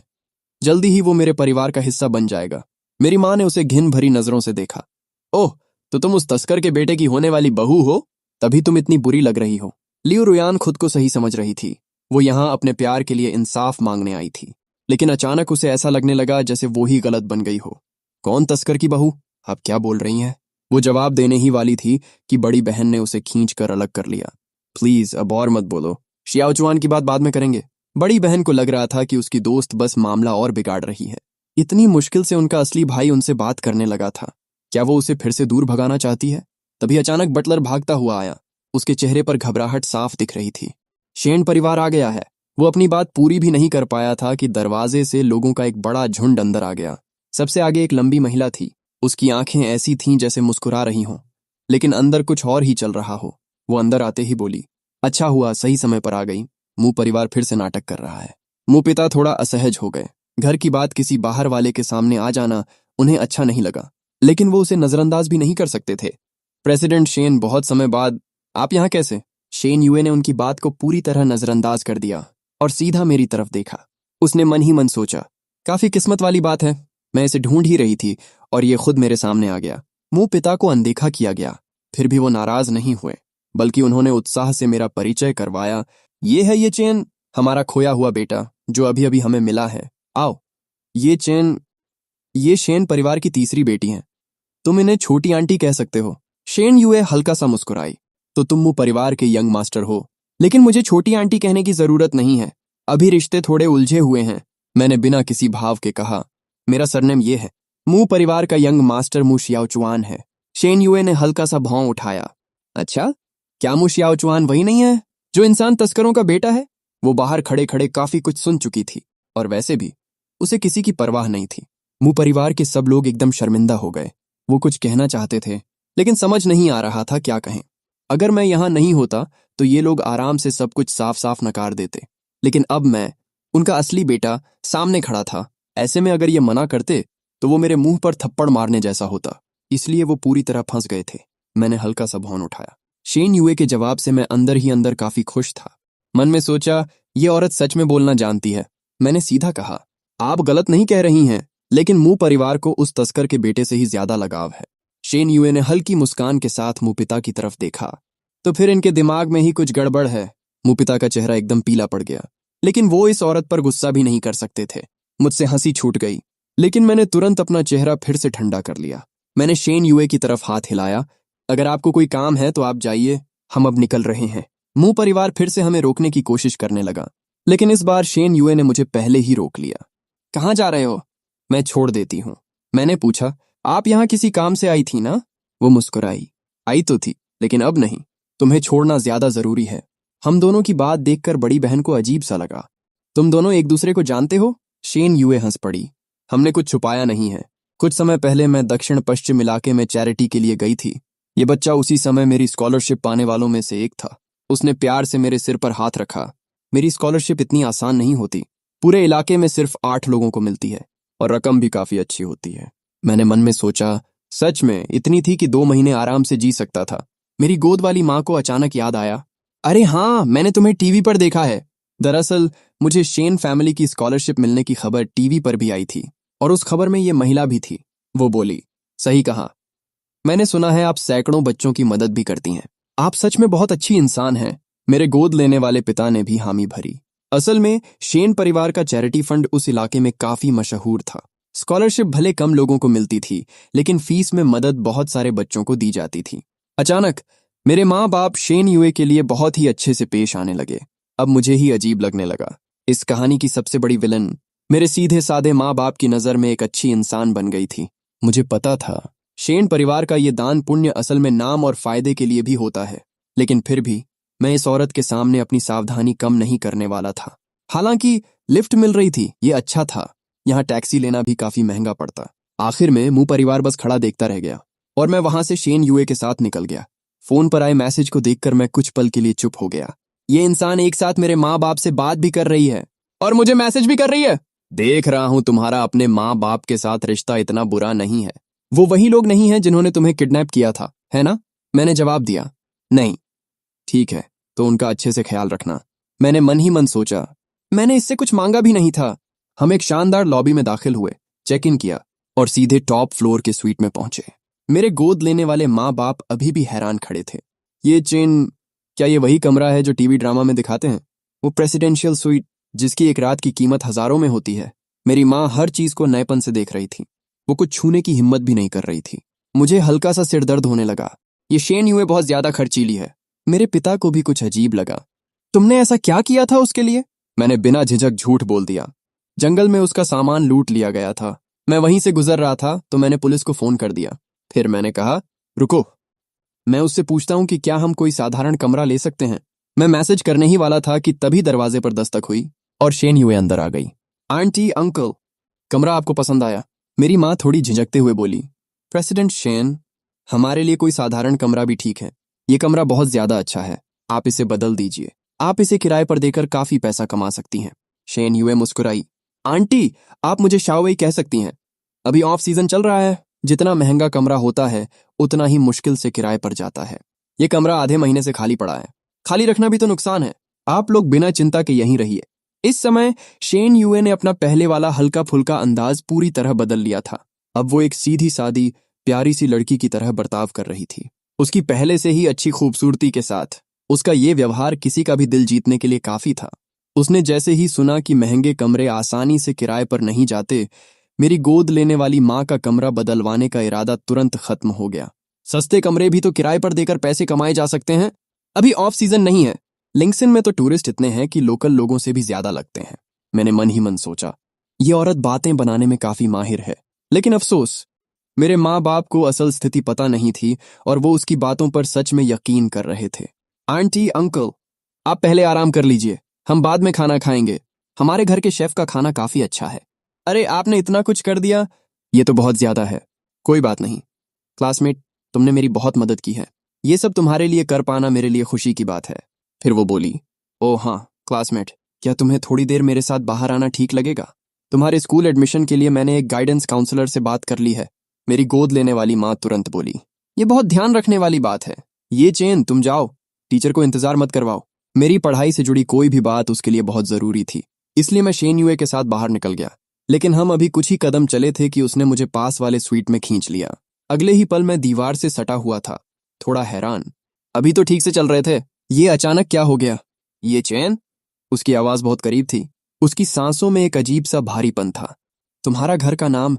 जल्दी ही वो मेरे परिवार का हिस्सा बन जाएगा। मेरी माँ ने उसे घिन भरी नजरों से देखा। ओह, तो तुम उस तस्कर के बेटे की होने वाली बहू हो, तभी तुम इतनी बुरी लग रही हो। लियू रुयान खुद को सही समझ रही थी। वो यहां अपने प्यार के लिए इंसाफ मांगने आई थी, लेकिन अचानक उसे ऐसा लगने लगा जैसे वो ही गलत बन गई हो। कौन तस्कर की बहू? आप क्या बोल रही हैं? वो जवाब देने ही वाली थी कि बड़ी बहन ने उसे खींच कर अलग कर लिया। प्लीज, अब और मत बोलो, शियाओ चुआन की बात बाद में करेंगे। बड़ी बहन को लग रहा था कि उसकी दोस्त बस मामला और बिगाड़ रही है। इतनी मुश्किल से उनका असली भाई उनसे बात करने लगा था। क्या वो उसे फिर से दूर भगाना चाहती है? तभी अचानक बटलर भागता हुआ आया। उसके चेहरे पर घबराहट साफ दिख रही थी। शेन परिवार आ गया है। वो अपनी बात पूरी भी नहीं कर पाया था कि दरवाजे से लोगों का एक बड़ा झुंड अंदर आ गया। सबसे आगे एक लंबी महिला थी। उसकी आंखें ऐसी थीं जैसे मुस्कुरा रही हों, लेकिन अंदर कुछ और ही चल रहा हो। वो अंदर आते ही बोली, अच्छा हुआ सही समय पर आ गई। मुंह परिवार फिर से नाटक कर रहा है। मुंह पिता थोड़ा असहज हो गए। घर की बात किसी बाहर वाले के सामने आ जाना उन्हें अच्छा नहीं लगा, लेकिन वो उसे नजरअंदाज भी नहीं कर सकते थे। प्रेसिडेंट शेन, बहुत समय बाद आप यहाँ कैसे? शेन युए ने उनकी बात को पूरी तरह नजरअंदाज कर दिया और सीधा मेरी तरफ देखा। उसने मन ही मन सोचा, काफी किस्मत वाली बात है, मैं इसे ढूंढ ही रही थी और ये खुद मेरे सामने आ गया। मुंह पिता को अनदेखा किया गया, फिर भी वो नाराज नहीं हुए, बल्कि उन्होंने उत्साह से मेरा परिचय करवाया। ये है ये चेन, हमारा खोया हुआ बेटा जो अभी अभी हमें मिला है। आओ, ये शेन परिवार की तीसरी बेटी हैं। तुम इन्हें छोटी आंटी कह सकते हो। शेन युए हल्का सा मुस्कुराई, तो तुम वो परिवार के यंग मास्टर हो, लेकिन मुझे छोटी आंटी कहने की जरूरत नहीं है, अभी रिश्ते थोड़े उलझे हुए हैं। मैंने बिना किसी भाव के कहा, मेरा सरनेम ये है। मुंह परिवार का यंग मास्टर मु शियाओ चुआन है। शेन युए ने हल्का सा भौं उठाया। अच्छा, क्या मु शियाओ चुआन वही नहीं है जो इंसान तस्करों का बेटा है? वो बाहर खड़े खड़े काफी कुछ सुन चुकी थी और वैसे भी उसे किसी की परवाह नहीं थी। मुंह परिवार के सब लोग एकदम शर्मिंदा हो गए। वो कुछ कहना चाहते थे, लेकिन समझ नहीं आ रहा था क्या कहें। अगर मैं यहां नहीं होता तो ये लोग आराम से सब कुछ साफ साफ नकार देते, लेकिन अब मैं, उनका असली बेटा, सामने खड़ा था। ऐसे में अगर ये मना करते तो वो मेरे मुंह पर थप्पड़ मारने जैसा होता, इसलिए वो पूरी तरह फंस गए थे। मैंने हल्का सा भौं उठाया। शेन युए के जवाब से मैं अंदर ही अंदर काफी खुश था। मन में सोचा, ये औरत सच में बोलना जानती है। मैंने सीधा कहा, आप गलत नहीं कह रही हैं, लेकिन मुंह परिवार को उस तस्कर के बेटे से ही ज्यादा लगाव है। शेन युए ने हल्की मुस्कान के साथ मुंह पिता की तरफ देखा। तो फिर इनके दिमाग में ही कुछ गड़बड़ है। मुंह पिता का चेहरा एकदम पीला पड़ गया, लेकिन वो इस औरत पर गुस्सा भी नहीं कर सकते थे। मुझसे हंसी छूट गई, लेकिन मैंने तुरंत अपना चेहरा फिर से ठंडा कर लिया। मैंने शेन युए की तरफ हाथ हिलाया। अगर आपको कोई काम है तो आप जाइए, हम अब निकल रहे हैं। मुंह परिवार फिर से हमें रोकने की कोशिश करने लगा, लेकिन इस बार शेन युए ने मुझे पहले ही रोक लिया। कहाँ जा रहे हो? मैं छोड़ देती हूँ। मैंने पूछा, आप यहाँ किसी काम से आई थी ना? वो मुस्कुराई। आई तो थी, लेकिन अब नहीं। तुम्हें छोड़ना ज्यादा जरूरी है। हम दोनों की बात देखकर बड़ी बहन को अजीब सा लगा। तुम दोनों एक दूसरे को जानते हो? शेन युए हंस पड़ी। हमने कुछ छुपाया नहीं है। कुछ समय पहले मैं दक्षिण पश्चिम इलाके में चैरिटी के लिए गई थी। ये बच्चा उसी समय मेरी स्कॉलरशिप पाने वालों में से एक था। उसने प्यार से मेरे सिर पर हाथ रखा। मेरी स्कॉलरशिप इतनी आसान नहीं होती। पूरे इलाके में सिर्फ 8 लोगों को मिलती है और रकम भी काफी अच्छी होती है। मैंने मन में सोचा, सच में इतनी थी कि 2 महीने आराम से जी सकता था। मेरी गोद वाली माँ को अचानक याद आया, अरे हाँ, मैंने तुम्हें टीवी पर देखा है। दरअसल मुझे शेन फैमिली की स्कॉलरशिप मिलने की खबर टीवी पर भी आई थी और उस खबर में ये महिला भी थी। वो बोली, सही कहा, मैंने सुना है आप सैकड़ों बच्चों की मदद भी करती हैं। आप सच में बहुत अच्छी इंसान हैं। मेरे गोद लेने वाले पिता ने भी हामी भरी। असल में शेन परिवार का चैरिटी फंड उस इलाके में काफी मशहूर था। स्कॉलरशिप भले कम लोगों को मिलती थी, लेकिन फीस में मदद बहुत सारे बच्चों को दी जाती थी। अचानक मेरे माँ बाप शेन यूए के लिए बहुत ही अच्छे से पेश आने लगे। अब मुझे ही अजीब लगने लगा। इस कहानी की सबसे बड़ी विलन मेरे सीधे साधे माँ बाप की नज़र में एक अच्छी इंसान बन गई थी। मुझे पता था शेन परिवार का ये दान पुण्य असल में नाम और फायदे के लिए भी होता है, लेकिन फिर भी मैं इस औरत के सामने अपनी सावधानी कम नहीं करने वाला था। हालांकि लिफ्ट मिल रही थी, ये अच्छा था। यहाँ टैक्सी लेना भी काफी महंगा पड़ता। आखिर में मुंह परिवार बस खड़ा देखता रह गया और मैं वहां से शेन यूए के साथ निकल गया। फोन पर आए मैसेज को देखकर मैं कुछ पल के लिए चुप हो गया। ये इंसान एक साथ मेरे माँ बाप से बात भी कर रही है और मुझे मैसेज भी कर रही है। देख रहा हूं तुम्हारा अपने माँ बाप के साथ रिश्ता इतना बुरा नहीं है। वो वही लोग नहीं हैं जिन्होंने तुम्हें किडनैप किया था, है ना? मैंने जवाब दिया, नहीं। ठीक है, तो उनका अच्छे से ख्याल रखना। मैंने मन ही मन सोचा, मैंने इससे कुछ मांगा भी नहीं था। हम एक शानदार लॉबी में दाखिल हुए, चेक इन किया और सीधे टॉप फ्लोर के स्वीट में पहुंचे। मेरे गोद लेने वाले माँ बाप अभी भी हैरान खड़े थे। ये चेन, क्या ये वही कमरा है जो टीवी ड्रामा में दिखाते हैं? वो प्रेसिडेंशियल स्वीट जिसकी एक रात की कीमत हजारों में होती है। मेरी माँ हर चीज को नएपन से देख रही थी। वो कुछ छूने की हिम्मत भी नहीं कर रही थी। मुझे हल्का सा सिरदर्द होने लगा। ये शेन यूए बहुत ज्यादा खर्चीली है। मेरे पिता को भी कुछ अजीब लगा। तुमने ऐसा क्या किया था उसके लिए? मैंने बिना झिझक झूठ बोल दिया। जंगल में उसका सामान लूट लिया गया था। मैं वहीं से गुजर रहा था तो मैंने पुलिस को फोन कर दिया। फिर मैंने कहा, रुको, मैं उससे पूछता हूं कि क्या हम कोई साधारण कमरा ले सकते हैं। मैं मैसेज करने ही वाला था कि तभी दरवाजे पर दस्तक हुई और शेन यूए अंदर आ गई। आंटी, अंकल, कमरा आपको पसंद आया? मेरी माँ थोड़ी झिझकते हुए बोली, प्रेसिडेंट शेन, हमारे लिए कोई साधारण कमरा भी ठीक है। ये कमरा बहुत ज्यादा अच्छा है, आप इसे बदल दीजिए। आप इसे किराए पर देकर काफी पैसा कमा सकती हैं। शेन यूए मुस्कुराई, आंटी, आप मुझे शाओवेई कह सकती हैं। अभी ऑफ सीजन चल रहा है। जितना महंगा कमरा होता है उतना ही मुश्किल से किराए पर जाता है। ये कमरा आधे महीने से खाली पड़ा है। खाली रखना भी तो नुकसान है। आप लोग बिना चिंता के यहीं रहिए। इस समय शेन यूए ने अपना पहले वाला हल्का फुल्का अंदाज पूरी तरह बदल लिया था। अब वो एक सीधी सादी प्यारी सी लड़की की तरह बर्ताव कर रही थी। उसकी पहले से ही अच्छी खूबसूरती के साथ उसका ये व्यवहार किसी का भी दिल जीतने के लिए काफी था। उसने जैसे ही सुना कि महंगे कमरे आसानी से किराए पर नहीं जाते, मेरी गोद लेने वाली माँ का कमरा बदलवाने का इरादा तुरंत खत्म हो गया। सस्ते कमरे भी तो किराए पर देकर पैसे कमाए जा सकते हैं। अभी ऑफ सीजन नहीं है। लिंक्सन में तो टूरिस्ट इतने हैं कि लोकल लोगों से भी ज्यादा लगते हैं। मैंने मन ही मन सोचा, ये औरत बातें बनाने में काफी माहिर है। लेकिन अफसोस, मेरे माँ बाप को असल स्थिति पता नहीं थी और वो उसकी बातों पर सच में यकीन कर रहे थे। आंटी, अंकल, आप पहले आराम कर लीजिए, हम बाद में खाना खाएंगे। हमारे घर के शेफ का खाना काफी अच्छा है। अरे, आपने इतना कुछ कर दिया, ये तो बहुत ज्यादा है। कोई बात नहीं क्लासमेट, तुमने मेरी बहुत मदद की है। ये सब तुम्हारे लिए कर पाना मेरे लिए खुशी की बात है। फिर वो बोली, ओह हाँ क्लासमेट, क्या तुम्हें थोड़ी देर मेरे साथ बाहर आना ठीक लगेगा? तुम्हारे स्कूल एडमिशन के लिए मैंने एक गाइडेंस काउंसलर से बात कर ली है। मेरी गोद लेने वाली माँ तुरंत बोली, ये बहुत ध्यान रखने वाली बात है। ये चेन, तुम जाओ, टीचर को इंतजार मत करवाओ। मेरी पढ़ाई से जुड़ी कोई भी बात उसके लिए बहुत जरूरी थी, इसलिए मैं शेन यूए के साथ बाहर निकल गया। लेकिन हम अभी कुछ ही कदम चले थे कि उसने मुझे पास वाले स्वीट में खींच लिया। अगले ही पल मैं दीवार से सटा हुआ था, थोड़ा हैरान। अभी तो ठीक से चल रहे थे, ये अचानक क्या हो गया? ये चैन? उसकी आवाज बहुत करीब थी। उसकी सांसों में एक अजीब सा भारीपन था। तुम्हारा घर का नाम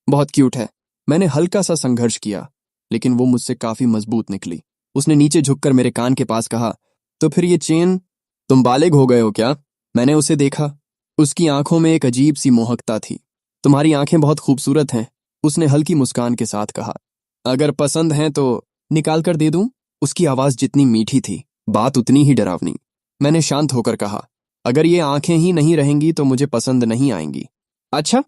बहुत क्यूट है। मैंने हल्का सा संघर्ष किया, लेकिन वो मुझसे काफी मजबूत निकली। उसने नीचे झुककर मेरे कान के पास कहा, तो फिर ये चेन, तुम बालिग हो गए हो क्या? मैंने उसे देखा। उसकी आंखों में एक अजीब सी मोहकता थी। तुम्हारी आंखें बहुत खूबसूरत हैं, उसने हल्की मुस्कान के साथ कहा। अगर पसंद हैं तो निकाल कर दे दूं? उसकी आवाज जितनी मीठी थी, बात उतनी ही डरावनी। मैंने शांत होकर कहा, अगर ये आंखें ही नहीं रहेंगी तो मुझे पसंद नहीं आएंगी। अच्छा,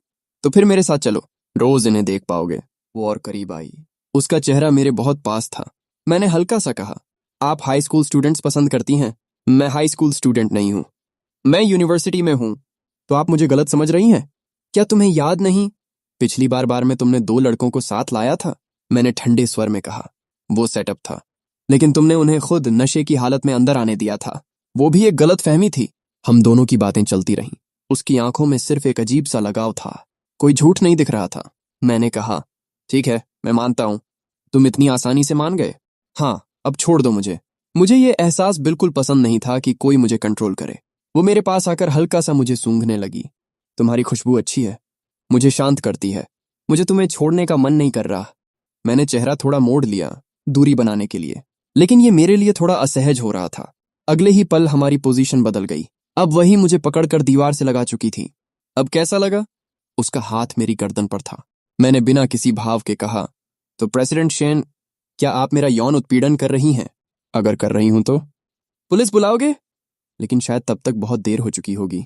तो फिर मेरे साथ चलो, रोज इन्हें देख पाओगे। वो और करीब आई। उसका चेहरा मेरे बहुत पास था। मैंने हल्का सा कहा, आप हाई स्कूल स्टूडेंट्स पसंद करती हैं? मैं हाई स्कूल स्टूडेंट नहीं हूं, मैं यूनिवर्सिटी में हूं। तो आप मुझे गलत समझ रही हैं? क्या तुम्हें याद नहीं, पिछली बार में तुमने 2 लड़कों को साथ लाया था? मैंने ठंडे स्वर में कहा। वो सेटअप था, लेकिन तुमने उन्हें खुद नशे की हालत में अंदर आने दिया था। वो भी एक गलत फहमी थी। हम दोनों की बातें चलती रहीं। उसकी आंखों में सिर्फ एक अजीब सा लगाव था, कोई झूठ नहीं दिख रहा था। मैंने कहा, ठीक है, मैं मानता हूं, तुम इतनी आसानी से मान गए। हाँ, अब छोड़ दो मुझे। मुझे ये एहसास बिल्कुल पसंद नहीं था कि कोई मुझे कंट्रोल करे। वो मेरे पास आकर हल्का सा मुझे सूंघने लगी। तुम्हारी खुशबू अच्छी है, मुझे शांत करती है। मुझे तुम्हें छोड़ने का मन नहीं कर रहा। मैंने चेहरा थोड़ा मोड़ लिया, दूरी बनाने के लिए, लेकिन ये मेरे लिए थोड़ा असहज हो रहा था। अगले ही पल हमारी पोजीशन बदल गई। अब वही मुझे पकड़कर दीवार से लगा चुकी थी। अब कैसा लगा? उसका हाथ मेरी गर्दन पर था। मैंने बिना किसी भाव के कहा, तो प्रेसिडेंट शेन, क्या आप मेरा यौन उत्पीड़न कर रही हैं? अगर कर रही हूं तो पुलिस बुलाओगे? लेकिन शायद तब तक बहुत देर हो चुकी होगी।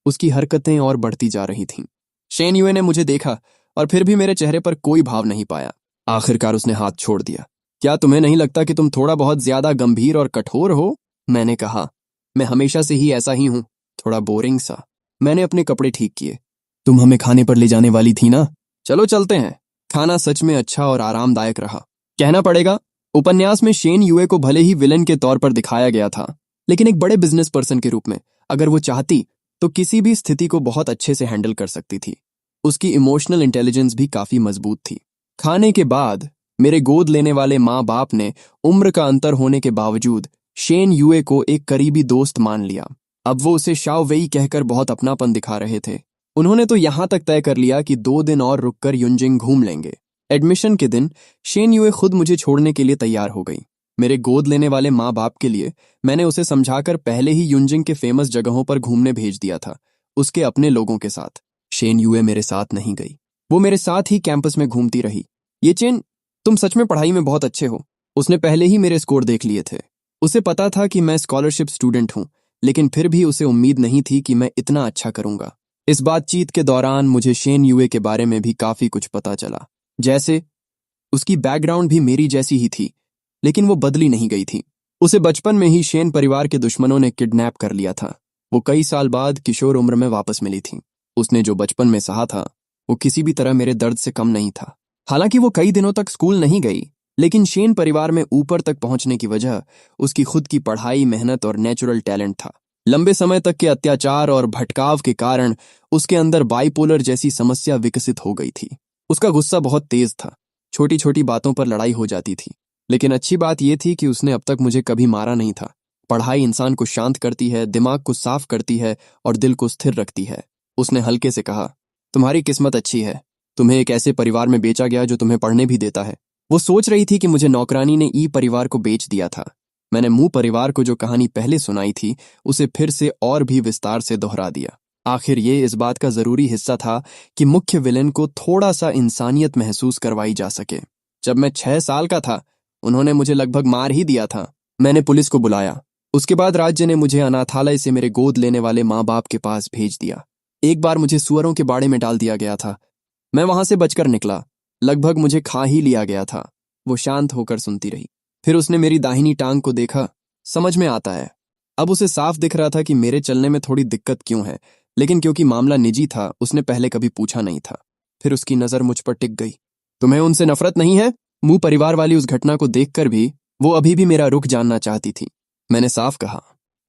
उसकी हरकतें और बढ़ती जा रही थीं। शेन युए ने मुझे देखा और फिर भी मेरे चेहरे पर कोई भाव नहीं पाया। आखिरकार उसने हाथ छोड़ दिया। क्या तुम्हें नहीं लगता कि तुम थोड़ा बहुत ज्यादा गंभीर और कठोर हो? मैंने कहा, मैं हमेशा से ही ऐसा ही हूं, थोड़ा बोरिंग सा। मैंने अपने कपड़े ठीक किए। तुम हमें खाने पर ले जाने वाली थी ना? चलो चलते हैं। खाना सच में अच्छा और आरामदायक रहा। कहना पड़ेगा, उपन्यास में शेन युए को भले ही विलन के तौर पर दिखाया गया था, लेकिन एक बड़े बिजनेस पर्सन के रूप में अगर वो चाहती तो किसी भी स्थिति को बहुत अच्छे से हैंडल कर सकती थी। उसकी इमोशनल इंटेलिजेंस भी काफी मजबूत थी। खाने के बाद मेरे गोद लेने वाले माँ बाप ने उम्र का अंतर होने के बावजूद शेन युए को एक करीबी दोस्त मान लिया। अब वो उसे शाओ वेई कहकर बहुत अपनापन दिखा रहे थे। उन्होंने तो यहां तक तय कर लिया कि 2 दिन और रुककर युनजिंग घूम लेंगे। एडमिशन के दिन शेन युए खुद मुझे छोड़ने के लिए तैयार हो गई। मेरे गोद लेने वाले माँ बाप के लिए मैंने उसे समझाकर पहले ही युनजिंग के फेमस जगहों पर घूमने भेज दिया था, उसके अपने लोगों के साथ। शेन युए मेरे साथ नहीं गई। वो मेरे साथ ही कैंपस में घूमती रही। ये चेन, तुम सच में पढ़ाई में बहुत अच्छे हो। उसने पहले ही मेरे स्कोर देख लिए थे। उसे पता था कि मैं स्कॉलरशिप स्टूडेंट हूं, लेकिन फिर भी उसे उम्मीद नहीं थी कि मैं इतना अच्छा करूंगा। इस बातचीत के दौरान मुझे शेन युए के बारे में भी काफी कुछ पता चला। जैसे उसकी बैकग्राउंड भी मेरी जैसी ही थी, लेकिन वो बदली नहीं गई थी। उसे बचपन में ही शेन परिवार के दुश्मनों ने किडनैप कर लिया था। वो कई साल बाद किशोर उम्र में वापस मिली थी। उसने जो बचपन में सहा था, वो किसी भी तरह मेरे दर्द से कम नहीं था। हालांकि वो कई दिनों तक स्कूल नहीं गई, लेकिन शेन परिवार में ऊपर तक पहुंचने की वजह उसकी खुद की पढ़ाई, मेहनत और नेचुरल टैलेंट था। लंबे समय तक के अत्याचार और भटकाव के कारण उसके अंदर बाइपोलर जैसी समस्या विकसित हो गई थी। उसका गुस्सा बहुत तेज था। छोटी छोटी बातों पर लड़ाई हो जाती थी। लेकिन अच्छी बात यह थी कि उसने अब तक मुझे कभी मारा नहीं था। पढ़ाई इंसान को शांत करती है, दिमाग को साफ करती है और दिल को स्थिर रखती है। उसने हल्के से कहा, तुम्हारी किस्मत अच्छी है। तुम्हें एक ऐसे परिवार में बेचा गया जो तुम्हें पढ़ने भी देता है। वो सोच रही थी कि मुझे नौकरानी ने ई परिवार को बेच दिया था। मैंने मुंह परिवार को जो कहानी पहले सुनाई थी, उसे फिर से और भी विस्तार से दोहरा दिया। आखिर ये इस बात का जरूरी हिस्सा था कि मुख्य विलेन को थोड़ा सा इंसानियत महसूस करवाई जा सके। जब मैं 6 साल का था, उन्होंने मुझे लगभग मार ही दिया था। मैंने पुलिस को बुलाया। उसके बाद राज्य ने मुझे अनाथालय से मेरे गोद लेने वाले माँ बाप के पास भेज दिया। एक बार मुझे सुअरों के बाड़े में डाल दिया गया था। मैं वहां से बचकर निकला। लगभग मुझे खा ही लिया गया था। वो शांत होकर सुनती रही। फिर उसने मेरी दाहिनी टांग को देखा। समझ में आता है। अब उसे साफ दिख रहा था कि मेरे चलने में थोड़ी दिक्कत क्यों है, लेकिन क्योंकि मामला निजी था, उसने पहले कभी पूछा नहीं था। फिर उसकी नजर मुझ पर टिक गई। तुम्हें उनसे नफरत नहीं है? मुंह परिवार वाली उस घटना को देखकर भी वो अभी भी मेरा रुख जानना चाहती थी। मैंने साफ कहा,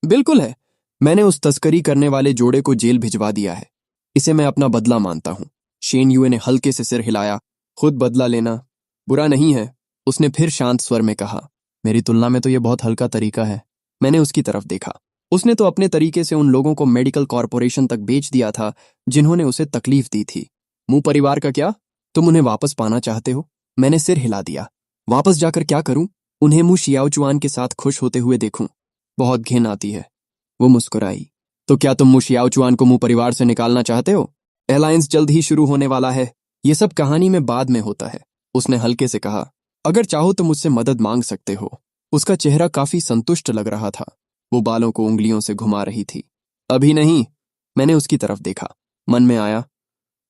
बिल्कुल है। मैंने उस तस्करी करने वाले जोड़े को जेल भिजवा दिया है। इसे मैं अपना बदला मानता हूं। शेन युए ने हल्के से सिर हिलाया। खुद बदला लेना बुरा नहीं है, उसने फिर शांत स्वर में कहा। मेरी तुलना में तो यह बहुत हल्का तरीका है। मैंने उसकी तरफ देखा। उसने तो अपने तरीके से उन लोगों को मेडिकल कॉरपोरेशन तक बेच दिया था जिन्होंने उसे तकलीफ दी थी। मुंह परिवार का क्या? तुम उन्हें वापस पाना चाहते हो? मैंने सिर हिला दिया। वापस जाकर क्या करूं? उन्हें मु शियाओचुआन के साथ खुश होते हुए देखूं? बहुत घिन आती है। वो मुस्कुराई। तो क्या तुम मु शियाओचुआन को मुंह परिवार से निकालना चाहते हो? अलायंस जल्द ही शुरू होने वाला है। ये सब कहानी में बाद में होता है। उसने हल्के से कहा, अगर चाहो तो मुझसे मदद मांग सकते हो। उसका चेहरा काफी संतुष्ट लग रहा था। वो बालों को उंगलियों से घुमा रही थी। अभी नहीं। मैंने उसकी तरफ देखा। मन में आया,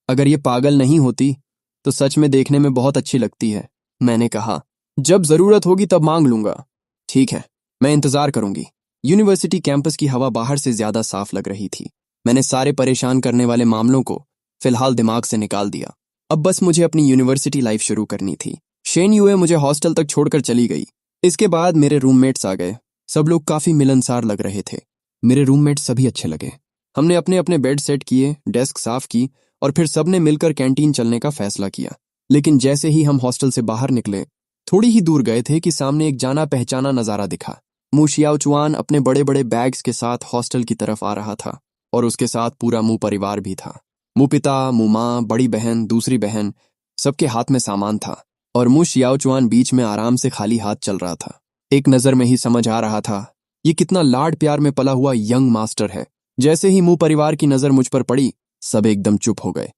अगर ये पागल नहीं होती तो सच में देखने में बहुत अच्छी लगती है। मैंने कहा, जब जरूरत होगी तब मांग लूंगा। ठीक है, मैं इंतजार करूंगी। यूनिवर्सिटी कैंपस की हवा बाहर से ज्यादा साफ लग रही थी। मैंने सारे परेशान करने वाले मामलों को फिलहाल दिमाग से निकाल दिया। अब बस मुझे अपनी यूनिवर्सिटी लाइफ शुरू करनी थी। शेन युए मुझे हॉस्टल तक छोड़कर चली गई। इसके बाद मेरे रूममेट्स आ गए। सब लोग काफी मिलनसार लग रहे थे। मेरे रूममेट्स सभी अच्छे लगे। हमने अपने अपने बेड सेट किए, डेस्क साफ की और फिर सबने मिलकर कैंटीन चलने का फैसला किया। लेकिन जैसे ही हम हॉस्टल से बाहर निकले, थोड़ी ही दूर गए थे कि सामने एक जाना पहचाना नजारा दिखा। मू शियाओचुआन अपने बड़े बड़े बैग्स के साथ हॉस्टल की तरफ आ रहा था और उसके साथ पूरा मू परिवार भी था। मू पिता, मू माँ, बड़ी बहन, दूसरी बहन, सबके हाथ में सामान था और मू शियाओचुआन बीच में आराम से खाली हाथ चल रहा था। एक नजर में ही समझ आ रहा था ये कितना लाड प्यार में पला हुआ यंग मास्टर है। जैसे ही मू परिवार की नजर मुझ पर पड़ी, सब एकदम चुप हो गए।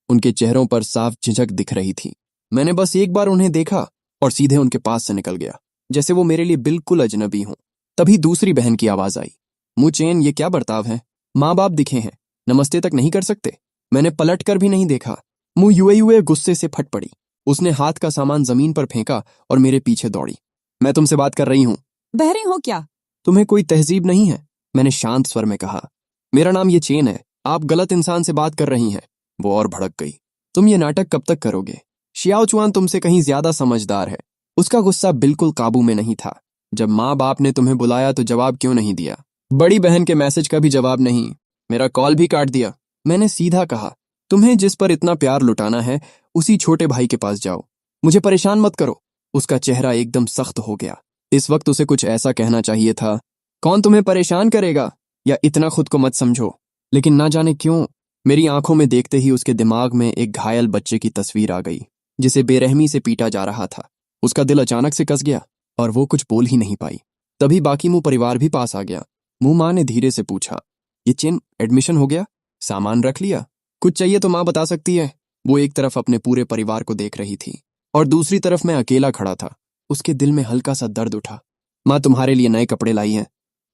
उनके चेहरों पर साफ झिझक दिख रही थी। मैंने बस एक बार उन्हें देखा और सीधे उनके पास से निकल गया, जैसे वो मेरे लिए बिल्कुल अजनबी हों। तभी दूसरी बहन की आवाज आई, मू चेन, ये क्या बर्ताव है? माँ बाप दिखे हैं, नमस्ते तक नहीं कर सकते? मैंने पलट कर भी नहीं देखा। मू युए युए गुस्से से फट पड़ी। उसने हाथ का सामान जमीन पर फेंका और मेरे पीछे दौड़ी। मैं तुमसे बात कर रही हूँ। बहरे हो क्या? तुम्हें कोई तहजीब नहीं है? मैंने शांत स्वर में कहा। मेरा नाम ये चेन है, आप गलत इंसान से बात कर रही हैं। वो और भड़क गई। तुम ये नाटक कब तक करोगे? शियाओचुआन तुमसे कहीं ज्यादा समझदार है। उसका गुस्सा बिल्कुल काबू में नहीं था। जब माँ बाप ने तुम्हें बुलाया तो जवाब क्यों नहीं दिया? बड़ी बहन के मैसेज का भी जवाब नहीं, मेरा कॉल भी काट दिया। मैंने सीधा कहा, तुम्हें जिस पर इतना प्यार लुटाना है उसी छोटे भाई के पास जाओ, मुझे परेशान मत करो। उसका चेहरा एकदम सख्त हो गया। इस वक्त उसे कुछ ऐसा कहना चाहिए था, कौन तुम्हें परेशान करेगा, या इतना खुद को मत समझो। लेकिन ना जाने क्यों मेरी आंखों में देखते ही उसके दिमाग में एक घायल बच्चे की तस्वीर आ गई, जिसे बेरहमी से पीटा जा रहा था। उसका दिल अचानक से कस गया और वो कुछ बोल ही नहीं पाई। तभी बाकी मुंह परिवार भी पास आ गया। मुंह माँ ने धीरे से पूछा, ये चेन एडमिशन हो गया? सामान रख लिया? कुछ चाहिए तो माँ बता सकती है। वो एक तरफ अपने पूरे परिवार को देख रही थी और दूसरी तरफ मैं अकेला खड़ा था। उसके दिल में हल्का सा दर्द उठा। माँ तुम्हारे लिए नए कपड़े लाई हैं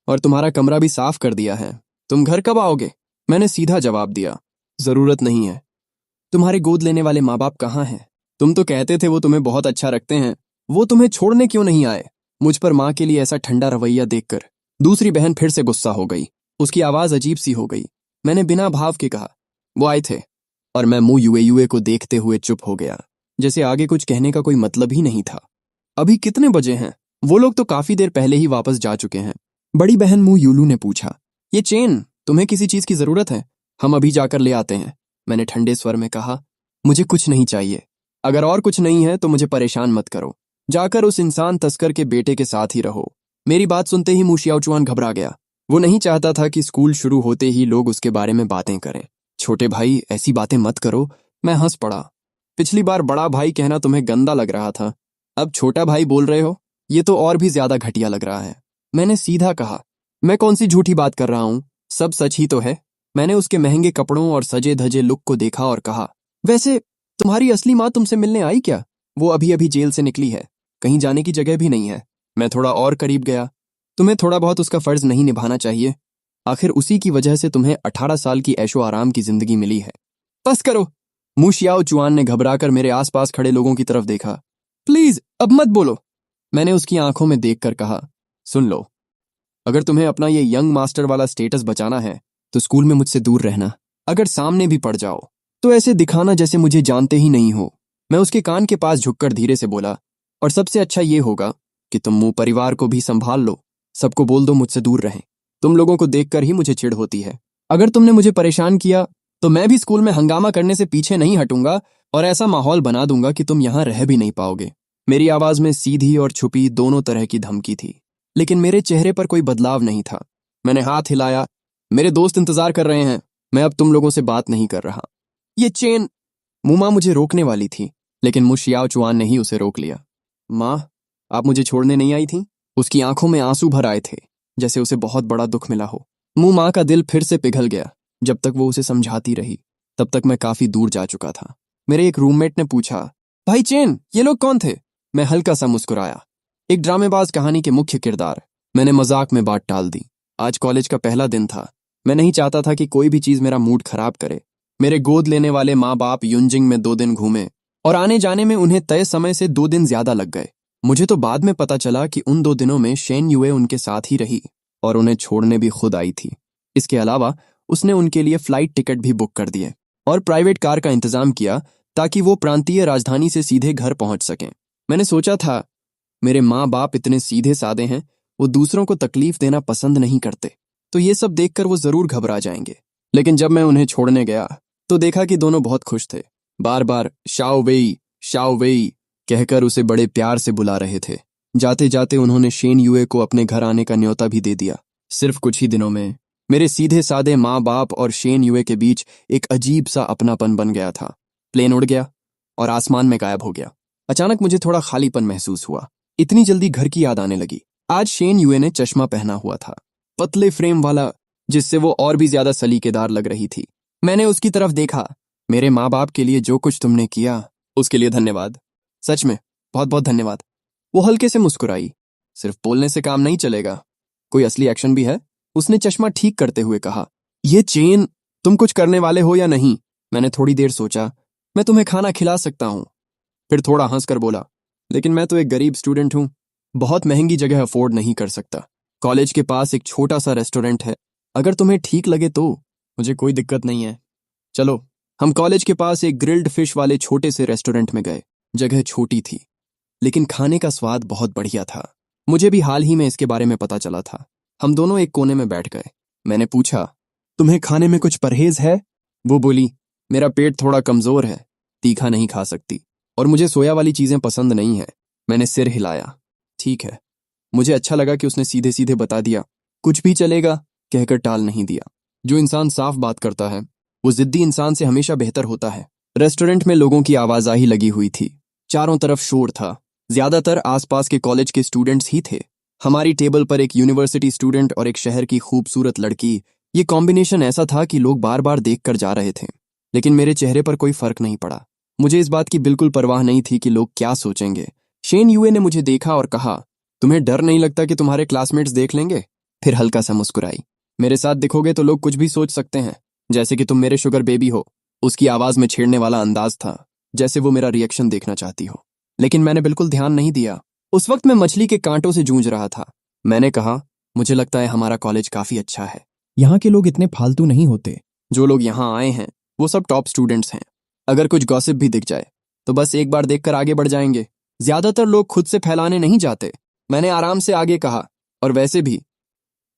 और तुम्हारा कमरा भी साफ कर दिया है। तुम घर कब आओगे? मैंने सीधा जवाब दिया, जरूरत नहीं है। तुम्हारे गोद लेने वाले माँ बाप कहाँ हैं? तुम तो कहते थे वो तुम्हें बहुत अच्छा रखते हैं। वो तुम्हें छोड़ने क्यों नहीं आए? मुझ पर माँ के लिए ऐसा ठंडा रवैया देखकर दूसरी बहन फिर से गुस्सा हो गई। उसकी आवाज अजीब सी हो गई। मैंने बिना भाव के कहा, वो आए थे। और मैं मुंह युए युए को देखते हुए चुप हो गया, जैसे आगे कुछ कहने का कोई मतलब ही नहीं था। अभी कितने बजे हैं? वो लोग तो काफी देर पहले ही वापस जा चुके हैं। बड़ी बहन मुंह यूलू ने पूछा, ये चेन, तुम्हें किसी चीज की जरूरत है? हम अभी जाकर ले आते हैं। मैंने ठंडे स्वर में कहा, मुझे कुछ नहीं चाहिए। अगर और कुछ नहीं है तो मुझे परेशान मत करो। जाकर उस इंसान तस्कर के बेटे के साथ ही रहो। मेरी बात सुनते ही मू शियाओचुआन घबरा गया। वो नहीं चाहता था कि स्कूल शुरू होते ही लोग उसके बारे में बातें करें। छोटे भाई, ऐसी बातें मत करो। मैं हंस पड़ा। पिछली बार बड़ा भाई कहना तुम्हें गंदा लग रहा था, अब छोटा भाई बोल रहे हो, ये तो और भी ज्यादा घटिया लग रहा है। मैंने सीधा कहा, मैं कौन सी झूठी बात कर रहा हूँ, सब सच ही तो है। मैंने उसके महंगे कपड़ों और सजे धजे लुक को देखा और कहा, वैसे तुम्हारी असली माँ तुमसे मिलने आई क्या? वो अभी अभी जेल से निकली है, कहीं जाने की जगह भी नहीं है। मैं थोड़ा और करीब गया। तुम्हें थोड़ा बहुत उसका फर्ज नहीं निभाना चाहिए? आखिर उसी की वजह से तुम्हें 18 साल की ऐशो आराम की जिंदगी मिली है। बस करो। मू शियाओचुआन ने घबराकर मेरे आसपास खड़े लोगों की तरफ देखा। प्लीज अब मत बोलो। मैंने उसकी आंखों में देखकर कहा, सुन लो, अगर तुम्हें अपना ये यंग मास्टर वाला स्टेटस बचाना है तो स्कूल में मुझसे दूर रहना। अगर सामने भी पड़ जाओ तो ऐसे दिखाना जैसे मुझे जानते ही नहीं हो। मैं उसके कान के पास झुककर धीरे से बोला, और सबसे अच्छा ये होगा कि तुम मुंह परिवार को भी संभाल लो। सबको बोल दो मुझसे दूर रहें। तुम लोगों को देखकर ही मुझे चिढ़ होती है। अगर तुमने मुझे परेशान किया तो मैं भी स्कूल में हंगामा करने से पीछे नहीं हटूंगा और ऐसा माहौल बना दूंगा कि तुम यहां रह भी नहीं पाओगे। मेरी आवाज में सीधी और छुपी दोनों तरह की धमकी थी, लेकिन मेरे चेहरे पर कोई बदलाव नहीं था। मैंने हाथ हिलाया, मेरे दोस्त इंतजार कर रहे हैं, मैं अब तुम लोगों से बात नहीं कर रहा। ये चेन। मुमा मुझे रोकने वाली थी, लेकिन मू शियाओचुआन ने ही उसे रोक लिया। माँ, आप मुझे छोड़ने नहीं आई थी? उसकी आंखों में आंसू भर आए थे, जैसे उसे बहुत बड़ा दुख मिला हो। मुंह माँ का दिल फिर से पिघल गया। जब तक वो उसे समझाती रही तब तक मैं काफी दूर जा चुका था। मेरे एक रूममेट ने पूछा, भाई चेन, ये लोग कौन थे? मैं हल्का सा मुस्कुराया। एक ड्रामेबाज कहानी के मुख्य किरदार। मैंने मजाक में बात टाल दी। आज कॉलेज का पहला दिन था। मैं नहीं चाहता था कि कोई भी चीज मेरा मूड खराब करे। मेरे गोद लेने वाले माँ बाप युनजिंग में 2 दिन घूमे और आने जाने में उन्हें तय समय से 2 दिन ज्यादा लग गए। मुझे तो बाद में पता चला कि उन 2 दिनों में शेन युए उनके साथ ही रही और उन्हें छोड़ने भी खुद आई थी। इसके अलावा उसने उनके लिए फ्लाइट टिकट भी बुक कर दिए और प्राइवेट कार का इंतजाम किया ताकि वो प्रांतीय राजधानी से सीधे घर पहुंच सकें। मैंने सोचा था, मेरे माँ बाप इतने सीधे साधे हैं, वो दूसरों को तकलीफ देना पसंद नहीं करते, तो ये सब देखकर वो जरूर घबरा जाएंगे। लेकिन जब मैं उन्हें छोड़ने गया तो देखा कि दोनों बहुत खुश थे। बार बार शाओ वेई कहकर उसे बड़े प्यार से बुला रहे थे। जाते जाते उन्होंने शेन यूए को अपने घर आने का न्योता भी दे दिया। सिर्फ कुछ ही दिनों में मेरे सीधे साधे माँ बाप और शेन यूए के बीच एक अजीब सा अपनापन बन गया था। प्लेन उड़ गया और आसमान में गायब हो गया। अचानक मुझे थोड़ा खालीपन महसूस हुआ। इतनी जल्दी घर की याद आने लगी। आज शेन यूए ने चश्मा पहना हुआ था, पतले फ्रेम वाला, जिससे वो और भी ज्यादा सलीकेदार लग रही थी। मैंने उसकी तरफ देखा। मेरे माँ बाप के लिए जो कुछ तुमने किया उसके लिए धन्यवाद। सच में बहुत बहुत धन्यवाद। वो हल्के से मुस्कुराई। सिर्फ बोलने से काम नहीं चलेगा, कोई असली एक्शन भी है, उसने चश्मा ठीक करते हुए कहा। ये चेन, तुम कुछ करने वाले हो या नहीं? मैंने थोड़ी देर सोचा। मैं तुम्हें खाना खिला सकता हूं। फिर थोड़ा हंसकर बोला, लेकिन मैं तो एक गरीब स्टूडेंट हूं, बहुत महंगी जगह अफोर्ड नहीं कर सकता। कॉलेज के पास एक छोटा सा रेस्टोरेंट है, अगर तुम्हें ठीक लगे तो। मुझे कोई दिक्कत नहीं है, चलो। हम कॉलेज के पास एक ग्रिल्ड फिश वाले छोटे से रेस्टोरेंट में गए। जगह छोटी थी, लेकिन खाने का स्वाद बहुत बढ़िया था। मुझे भी हाल ही में इसके बारे में पता चला था। हम दोनों एक कोने में बैठ गए। मैंने पूछा, तुम्हें खाने में कुछ परहेज है? वो बोली, मेरा पेट थोड़ा कमजोर है, तीखा नहीं खा सकती, और मुझे सोया वाली चीजें पसंद नहीं है। मैंने सिर हिलाया। ठीक है। मुझे अच्छा लगा कि उसने सीधे सीधे बता दिया। कुछ भी चलेगा कहकर टाल नहीं दिया। जो इंसान साफ बात करता है वो जिद्दी इंसान से हमेशा बेहतर होता है। रेस्टोरेंट में लोगों की आवाजाही लगी हुई थी। चारों तरफ शोर था। ज्यादातर आसपास के कॉलेज के स्टूडेंट्स ही थे। हमारी टेबल पर एक यूनिवर्सिटी स्टूडेंट और एक शहर की खूबसूरत लड़की। ये कॉम्बिनेशन ऐसा था कि लोग बार बार देख कर जा रहे थे, लेकिन मेरे चेहरे पर कोई फर्क नहीं पड़ा। मुझे इस बात की बिल्कुल परवाह नहीं थी कि लोग क्या सोचेंगे। शेन यूए ने मुझे देखा और कहा, तुम्हें डर नहीं लगता कि तुम्हारे क्लासमेट्स देख लेंगे? फिर हल्का सा मुस्कुराई। मेरे साथ दिखोगे तो लोग कुछ भी सोच सकते हैं, जैसे कि तुम मेरे शुगर बेबी हो। उसकी आवाज में छेड़ने वाला अंदाज था, जैसे वो मेरा रिएक्शन देखना चाहती हो। लेकिन मैंने बिल्कुल ध्यान नहीं दिया। उस वक्त मैं मछली के कांटों से जूझ रहा था। मैंने कहा, मुझे लगता है हमारा कॉलेज काफी अच्छा है। यहाँ के लोग इतने फालतू नहीं होते। जो लोग यहाँ आए हैं वो सब टॉप स्टूडेंट्स हैं। अगर कुछ गॉसिप भी दिख जाए तो बस एक बार देखकर आगे बढ़ जाएंगे। ज्यादातर लोग खुद से फैलाने नहीं जाते। मैंने आराम से आगे कहा, और वैसे भी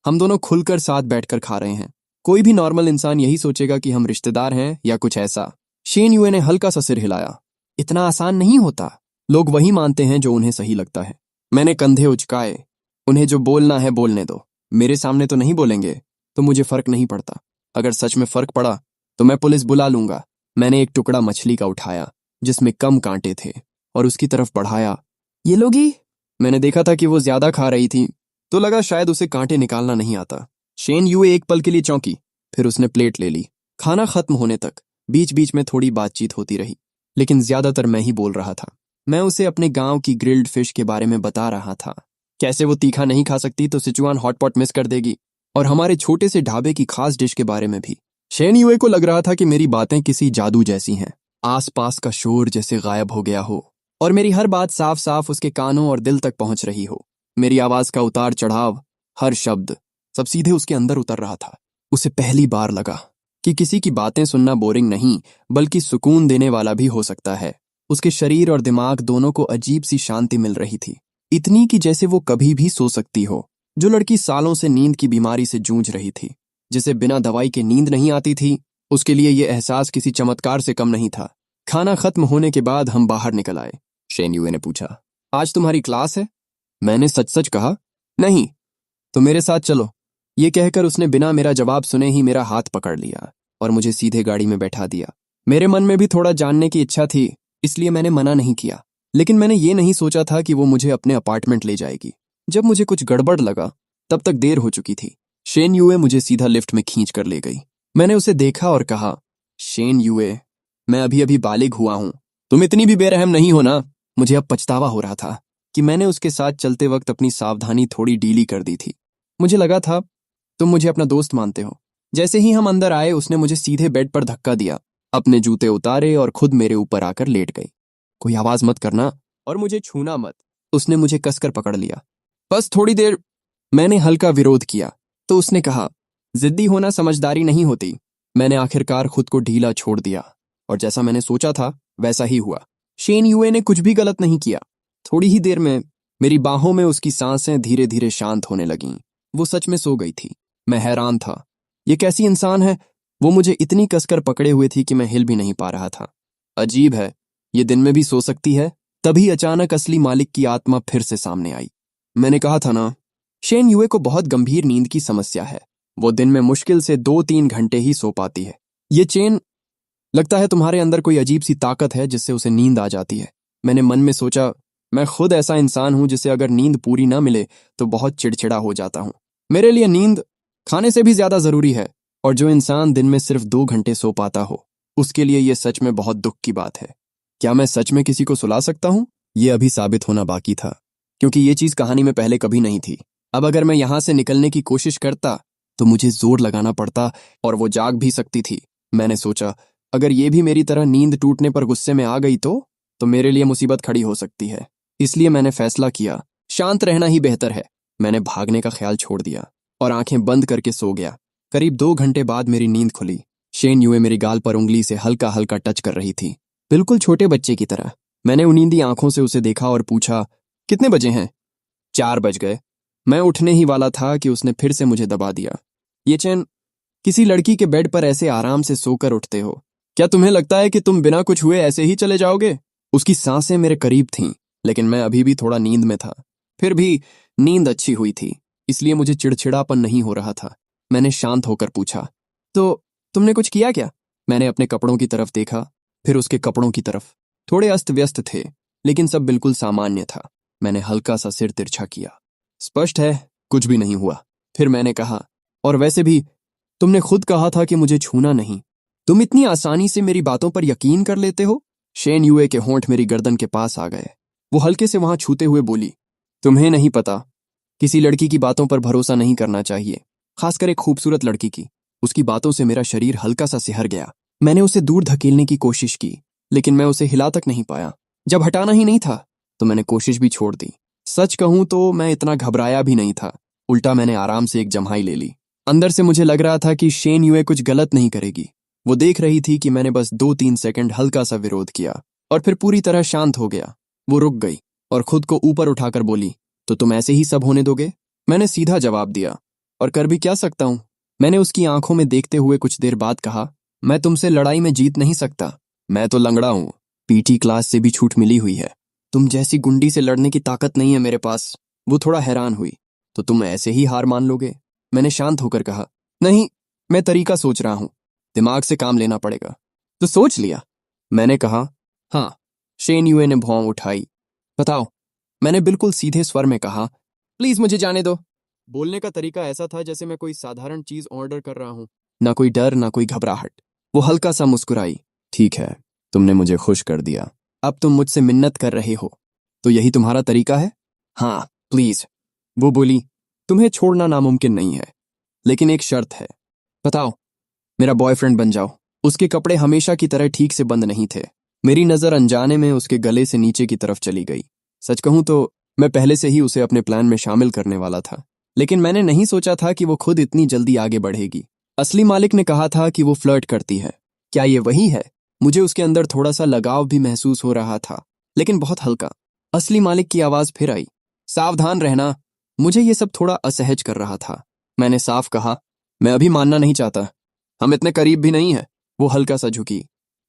हम दोनों खुलकर साथ बैठकर खा रहे हैं। कोई भी नॉर्मल इंसान यही सोचेगा कि हम रिश्तेदार हैं या कुछ ऐसा। शेन यूए ने हल्का सा सिर हिलाया। इतना आसान नहीं होता। लोग वही मानते हैं जो उन्हें सही लगता है। मैंने कंधे उचकाए। उन्हें जो बोलना है बोलने दो। मेरे सामने तो नहीं बोलेंगे तो मुझे फर्क नहीं पड़ता। अगर सच में फर्क पड़ा तो मैं पुलिस बुला लूंगा। मैंने एक टुकड़ा मछली का उठाया जिसमें कम कांटे थे और उसकी तरफ बढ़ाया। ये लोगी? मैंने देखा था कि वो ज्यादा खा रही थी, तो लगा शायद उसे कांटे निकालना नहीं आता। शेन यूए एक पल के लिए चौंकी, फिर उसने प्लेट ले ली। खाना खत्म होने तक बीच बीच में थोड़ी बातचीत होती रही, लेकिन ज्यादातर मैं ही बोल रहा था। मैं उसे अपने गांव की ग्रिल्ड फिश के बारे में बता रहा था। कैसे वो तीखा नहीं खा सकती तो सिचुआन हॉटपॉट मिस कर देगी, और हमारे छोटे से ढाबे की खास डिश के बारे में भी। शेन यूए को लग रहा था कि मेरी बातें किसी जादू जैसी हैं। आसपास का शोर जैसे गायब हो गया हो और मेरी हर बात साफ साफ उसके कानों और दिल तक पहुंच रही हो। मेरी आवाज का उतार चढ़ाव, हर शब्द, सब सीधे उसके अंदर उतर रहा था। उसे पहली बार लगा कि किसी की बातें सुनना बोरिंग नहीं बल्कि सुकून देने वाला भी हो सकता है। उसके शरीर और दिमाग दोनों को अजीब सी शांति मिल रही थी, इतनी कि जैसे वो कभी भी सो सकती हो। जो लड़की सालों से नींद की बीमारी से जूझ रही थी, जिसे बिना दवाई के नींद नहीं आती थी, उसके लिए यह एहसास किसी चमत्कार से कम नहीं था। खाना खत्म होने के बाद हम बाहर निकल आए। शेन यूए ने पूछा, आज तुम्हारी क्लास है? मैंने सच सच कहा, नहीं। तो मेरे साथ चलो। ये कहकर उसने बिना मेरा जवाब सुने ही मेरा हाथ पकड़ लिया और मुझे सीधे गाड़ी में बैठा दिया। मेरे मन में भी थोड़ा जानने की इच्छा थी, इसलिए मैंने मना नहीं किया, लेकिन मैंने ये नहीं सोचा था कि वो मुझे अपने अपार्टमेंट ले जाएगी। जब मुझे कुछ गड़बड़ लगा तब तक देर हो चुकी थी। शेन यूए मुझे सीधा लिफ्ट में खींच कर ले गई। मैंने उसे देखा और कहा, शेन यूए, मैं अभी अभी बालिग हुआ हूं, तुम इतनी भी बेरहम नहीं हो ना। मुझे अब पछतावा हो रहा था कि मैंने उसके साथ चलते वक्त अपनी सावधानी थोड़ी ढीली कर दी थी। मुझे लगा था तुम मुझे अपना दोस्त मानते हो। जैसे ही हम अंदर आए उसने मुझे सीधे बेड पर धक्का दिया, अपने जूते उतारे और खुद मेरे ऊपर आकर लेट गई। कोई आवाज मत करना और मुझे छूना मत। उसने मुझे कसकर पकड़ लिया। बस थोड़ी देर। मैंने हल्का विरोध किया तो उसने कहा, जिद्दी होना समझदारी नहीं होती। मैंने आखिरकार खुद को ढीला छोड़ दिया और जैसा मैंने सोचा था वैसा ही हुआ। शेन यूए ने कुछ भी गलत नहीं किया। थोड़ी ही देर में मेरी बाहों में उसकी सांसें धीरे धीरे शांत होने लगीं। वो सच में सो गई थी। मैं हैरान था, ये कैसी इंसान है। वो मुझे इतनी कसकर पकड़े हुए थी कि मैं हिल भी नहीं पा रहा था। अजीब है, ये दिन में भी सो सकती है तभी अचानक असली मालिक की आत्मा फिर से सामने आई। मैंने कहा था ना, शेन युए को बहुत गंभीर नींद की समस्या है। वो दिन में मुश्किल से 2-3 घंटे ही सो पाती है। ये चेन, लगता है तुम्हारे अंदर कोई अजीब सी ताकत है जिससे उसे नींद आ जाती है। मैंने मन में सोचा, मैं खुद ऐसा इंसान हूं जिसे अगर नींद पूरी ना मिले तो बहुत चिड़चिड़ा हो जाता हूं। मेरे लिए नींद खाने से भी ज्यादा जरूरी है, और जो इंसान दिन में सिर्फ 2 घंटे सो पाता हो उसके लिए ये सच में बहुत दुख की बात है। क्या मैं सच में किसी को सुला सकता हूं? ये अभी साबित होना बाकी था, क्योंकि ये चीज कहानी में पहले कभी नहीं थी। अब अगर मैं यहां से निकलने की कोशिश करता तो मुझे जोर लगाना पड़ता और वो जाग भी सकती थी। मैंने सोचा, अगर ये भी मेरी तरह नींद टूटने पर गुस्से में आ गई तो मेरे लिए मुसीबत खड़ी हो सकती है। इसलिए मैंने फैसला किया, शांत रहना ही बेहतर है। मैंने भागने का ख्याल छोड़ दिया और आंखें बंद करके सो गया। करीब 2 घंटे बाद मेरी नींद खुली। शेन युए मेरी गाल पर उंगली से हल्का हल्का टच कर रही थी, बिल्कुल छोटे बच्चे की तरह। मैंने उनींदी आंखों से उसे देखा और पूछा, कितने बजे हैं? 4 बज गए। मैं उठने ही वाला था कि उसने फिर से मुझे दबा दिया। ये चैन, किसी लड़की के बेड पर ऐसे आराम से सोकर उठते हो? क्या तुम्हें लगता है कि तुम बिना कुछ हुए ऐसे ही चले जाओगे? उसकी सांसें मेरे करीब थीं, लेकिन मैं अभी भी थोड़ा नींद में था। फिर भी नींद अच्छी हुई थी, इसलिए मुझे चिड़चिड़ापन नहीं हो रहा था। मैंने शांत होकर पूछा, तो तुमने कुछ किया क्या? मैंने अपने कपड़ों की तरफ देखा, फिर उसके कपड़ों की तरफ। थोड़े अस्त व्यस्त थे, लेकिन सब बिल्कुल सामान्य था। मैंने हल्का सा सिर तिरछा किया। स्पष्ट है, कुछ भी नहीं हुआ। फिर मैंने कहा, और वैसे भी तुमने खुद कहा था कि मुझे छूना नहीं। तुम इतनी आसानी से मेरी बातों पर यकीन कर लेते हो? शेन युए के होंठ मेरी गर्दन के पास आ गए। वो हल्के से वहां छूते हुए बोली, तुम्हें नहीं पता, किसी लड़की की बातों पर भरोसा नहीं करना चाहिए, खासकर एक खूबसूरत लड़की की। उसकी बातों से मेरा शरीर हल्का सा सिहर गया। मैंने उसे दूर धकेलने की कोशिश की, लेकिन मैं उसे हिला तक नहीं पाया। जब हटाना ही नहीं था तो मैंने कोशिश भी छोड़ दी। सच कहूं तो मैं इतना घबराया भी नहीं था। उल्टा मैंने आराम से एक जम्हाई ले ली। अंदर से मुझे लग रहा था कि शेन युए कुछ गलत नहीं करेगी। वो देख रही थी कि मैंने बस 2-3 सेकंड हल्का सा विरोध किया और फिर पूरी तरह शांत हो गया। वो रुक गई और खुद को ऊपर उठाकर बोली, तो तुम ऐसे ही सब होने दोगे? मैंने सीधा जवाब दिया, और कर भी क्या सकता हूं? मैंने उसकी आंखों में देखते हुए कुछ देर बाद कहा, मैं तुमसे लड़ाई में जीत नहीं सकता। मैं तो लंगड़ा हूं, पीटी क्लास से भी छूट मिली हुई है। तुम जैसी गुंडी से लड़ने की ताकत नहीं है मेरे पास। वो थोड़ा हैरान हुई, तो तुम ऐसे ही हार मान लोगे? मैंने शांत होकर कहा, नहीं, मैं तरीका सोच रहा हूं, दिमाग से काम लेना पड़ेगा। तो सोच लिया? मैंने कहा, हाँ। शेन युए ने भौं उठाई। बताओ, मैंने बिल्कुल सीधे स्वर में कहा। प्लीज मुझे जाने दो। बोलने का तरीका ऐसा था जैसे मैं कोई साधारण चीज ऑर्डर कर रहा हूं, ना कोई डर ना कोई घबराहट। वो हल्का सा मुस्कुराई। ठीक है, तुमने मुझे खुश कर दिया। अब तुम मुझसे मिन्नत कर रहे हो, तो यही तुम्हारा तरीका है? हाँ, प्लीज। वो बोली, तुम्हें छोड़ना नामुमकिन नहीं है, लेकिन एक शर्त है। बताओ। मेरा बॉयफ्रेंड बन जाओ। उसके कपड़े हमेशा की तरह ठीक से बंद नहीं थे। मेरी नजर अनजाने में उसके गले से नीचे की तरफ चली गई। सच कहूं तो मैं पहले से ही उसे अपने प्लान में शामिल करने वाला था, लेकिन मैंने नहीं सोचा था कि वो खुद इतनी जल्दी आगे बढ़ेगी। असली मालिक ने कहा था कि वो फ्लर्ट करती है। क्या ये वही है? मुझे उसके अंदर थोड़ा सा लगाव भी महसूस हो रहा था, लेकिन बहुत हल्का। असली मालिक की आवाज फिर आई, सावधान रहना। मुझे ये सब थोड़ा असहज कर रहा था। मैंने साफ कहा, मैं अभी मानना नहीं चाहता। हम इतने करीब भी नहीं हैं। वो हल्का सा झुकी।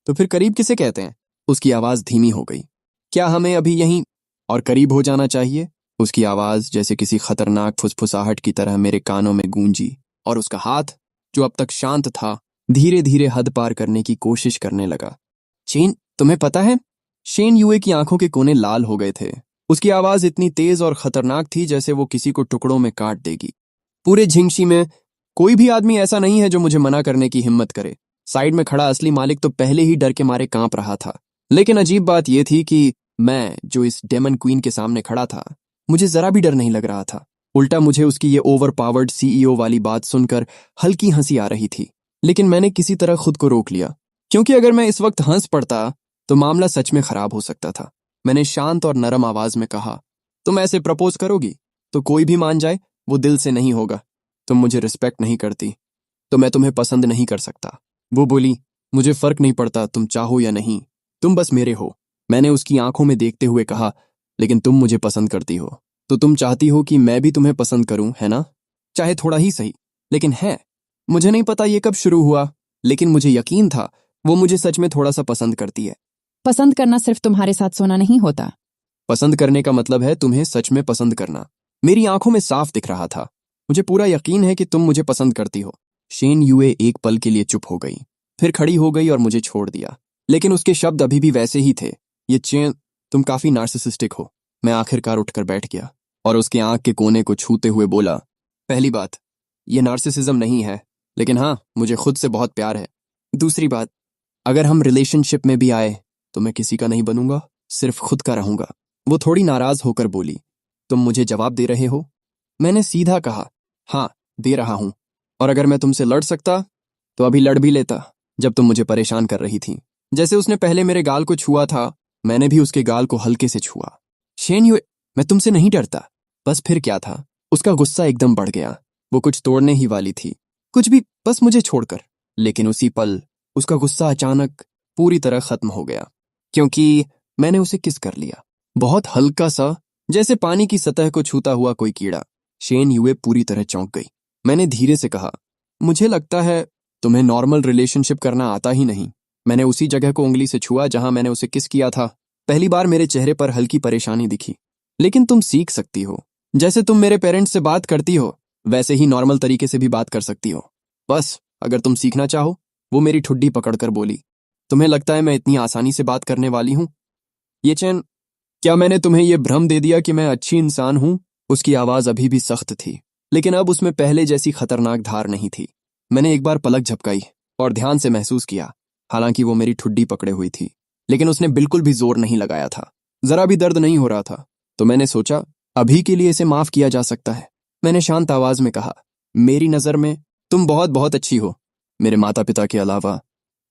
तो फिर करीब किसे कहते हैं? उसकी आवाज धीमी हो गई। क्या हमें अभी यहीं और करीब हो जाना चाहिए? उसकी आवाज जैसे किसी खतरनाक फुसफुसाहट की तरह मेरे कानों में गूंजी, और उसका हाथ, जो अब तक शांत था, धीरे धीरे हद पार करने की कोशिश करने लगा। चेन, तुम्हें पता है? शेन युए की आंखों के कोने लाल हो गए थे। उसकी आवाज इतनी तेज और खतरनाक थी जैसे वो किसी को टुकड़ों में काट देगी। पूरे झिंगशी में कोई भी आदमी ऐसा नहीं है जो मुझे मना करने की हिम्मत करे। साइड में खड़ा असली मालिक तो पहले ही डर के मारे कांप रहा था। लेकिन अजीब बात यह थी कि मैं, जो इस डेमन क्वीन के सामने खड़ा था, मुझे जरा भी डर नहीं लग रहा था। उल्टा मुझे उसकी ये ओवर पावर्ड सीईओ वाली बात सुनकर हल्की हंसी आ रही थी। लेकिन मैंने किसी तरह खुद को रोक लिया, क्योंकि अगर मैं इस वक्त हंस पड़ता तो मामला सच में खराब हो सकता था। मैंने शांत और नरम आवाज में कहा, तुम ऐसे प्रपोज करोगी तो कोई भी मान जाए, वो दिल से नहीं होगा। तुम मुझे रिस्पेक्ट नहीं करती तो मैं तुम्हें पसंद नहीं कर सकता। वो बोली, मुझे फर्क नहीं पड़ता तुम चाहो या नहीं, तुम बस मेरे हो। मैंने उसकी आंखों में देखते हुए कहा, लेकिन तुम मुझे पसंद करती हो तो तुम चाहती हो कि मैं भी तुम्हें पसंद करूं, है ना? चाहे थोड़ा ही सही, लेकिन है। मुझे नहीं पता ये कब शुरू हुआ, लेकिन मुझे यकीन था वो मुझे सच में थोड़ा सा पसंद करती है। पसंद करना सिर्फ तुम्हारे साथ सोना नहीं होता, पसंद करने का मतलब है तुम्हें सच में पसंद करना। मेरी आंखों में साफ दिख रहा था। मुझे पूरा यकीन है कि तुम मुझे पसंद करती हो। शेन युए एक पल के लिए चुप हो गई, फिर खड़ी हो गई और मुझे छोड़ दिया। लेकिन उसके शब्द अभी भी वैसे ही थे। ये चेन, तुम काफी नार्सिसिस्टिक हो। मैं आखिरकार उठकर बैठ गया और उसके आंख के कोने को छूते हुए बोला, पहली बात, ये नार्सिसिज्म नहीं है, लेकिन हाँ, मुझे खुद से बहुत प्यार है। दूसरी बात, अगर हम रिलेशनशिप में भी आए तो मैं किसी का नहीं बनूंगा, सिर्फ खुद का रहूंगा। वो थोड़ी नाराज होकर बोली, तुम मुझे जवाब दे रहे हो? मैंने सीधा कहा, हाँ, दे रहा हूं। और अगर मैं तुमसे लड़ सकता तो अभी लड़ भी लेता, जब तुम मुझे परेशान कर रही थी। जैसे उसने पहले मेरे गाल को छुआ था, मैंने भी उसके गाल को हल्के से छुआ। शेन युए, मैं तुमसे नहीं डरता। बस फिर क्या था? उसका गुस्सा एकदम बढ़ गया। वो कुछ तोड़ने ही वाली थी, कुछ भी, बस मुझे छोड़कर। लेकिन उसी पल उसका गुस्सा अचानक पूरी तरह खत्म हो गया, क्योंकि मैंने उसे किस कर लिया, बहुत हल्का सा, जैसे पानी की सतह को छूता हुआ कोई कीड़ा। शेन युए पूरी तरह चौंक गई। मैंने धीरे से कहा, मुझे लगता है तुम्हें नॉर्मल रिलेशनशिप करना आता ही नहीं। मैंने उसी जगह को उंगली से छुआ जहां मैंने उसे किस किया था। पहली बार मेरे चेहरे पर हल्की परेशानी दिखी। लेकिन तुम सीख सकती हो। जैसे तुम मेरे पेरेंट्स से बात करती हो, वैसे ही नॉर्मल तरीके से भी बात कर सकती हो। बस अगर तुम सीखना चाहो। वो मेरी ठुड्डी पकड़कर बोली, तुम्हें लगता है मैं इतनी आसानी से बात करने वाली हूं? ये चैन, क्या मैंने तुम्हें यह भ्रम दे दिया कि मैं अच्छी इंसान हूं? उसकी आवाज अभी भी सख्त थी, लेकिन अब उसमें पहले जैसी खतरनाक धार नहीं थी। मैंने एक बार पलक झपकाई और ध्यान से महसूस किया। हालांकि वो मेरी ठुड्डी पकड़े हुई थी, लेकिन उसने बिल्कुल भी जोर नहीं लगाया था। जरा भी दर्द नहीं हो रहा था। तो मैंने सोचा, अभी के लिए इसे माफ किया जा सकता है। मैंने शांत आवाज में कहा, मेरी नजर में तुम बहुत बहुत अच्छी हो। मेरे माता पिता के अलावा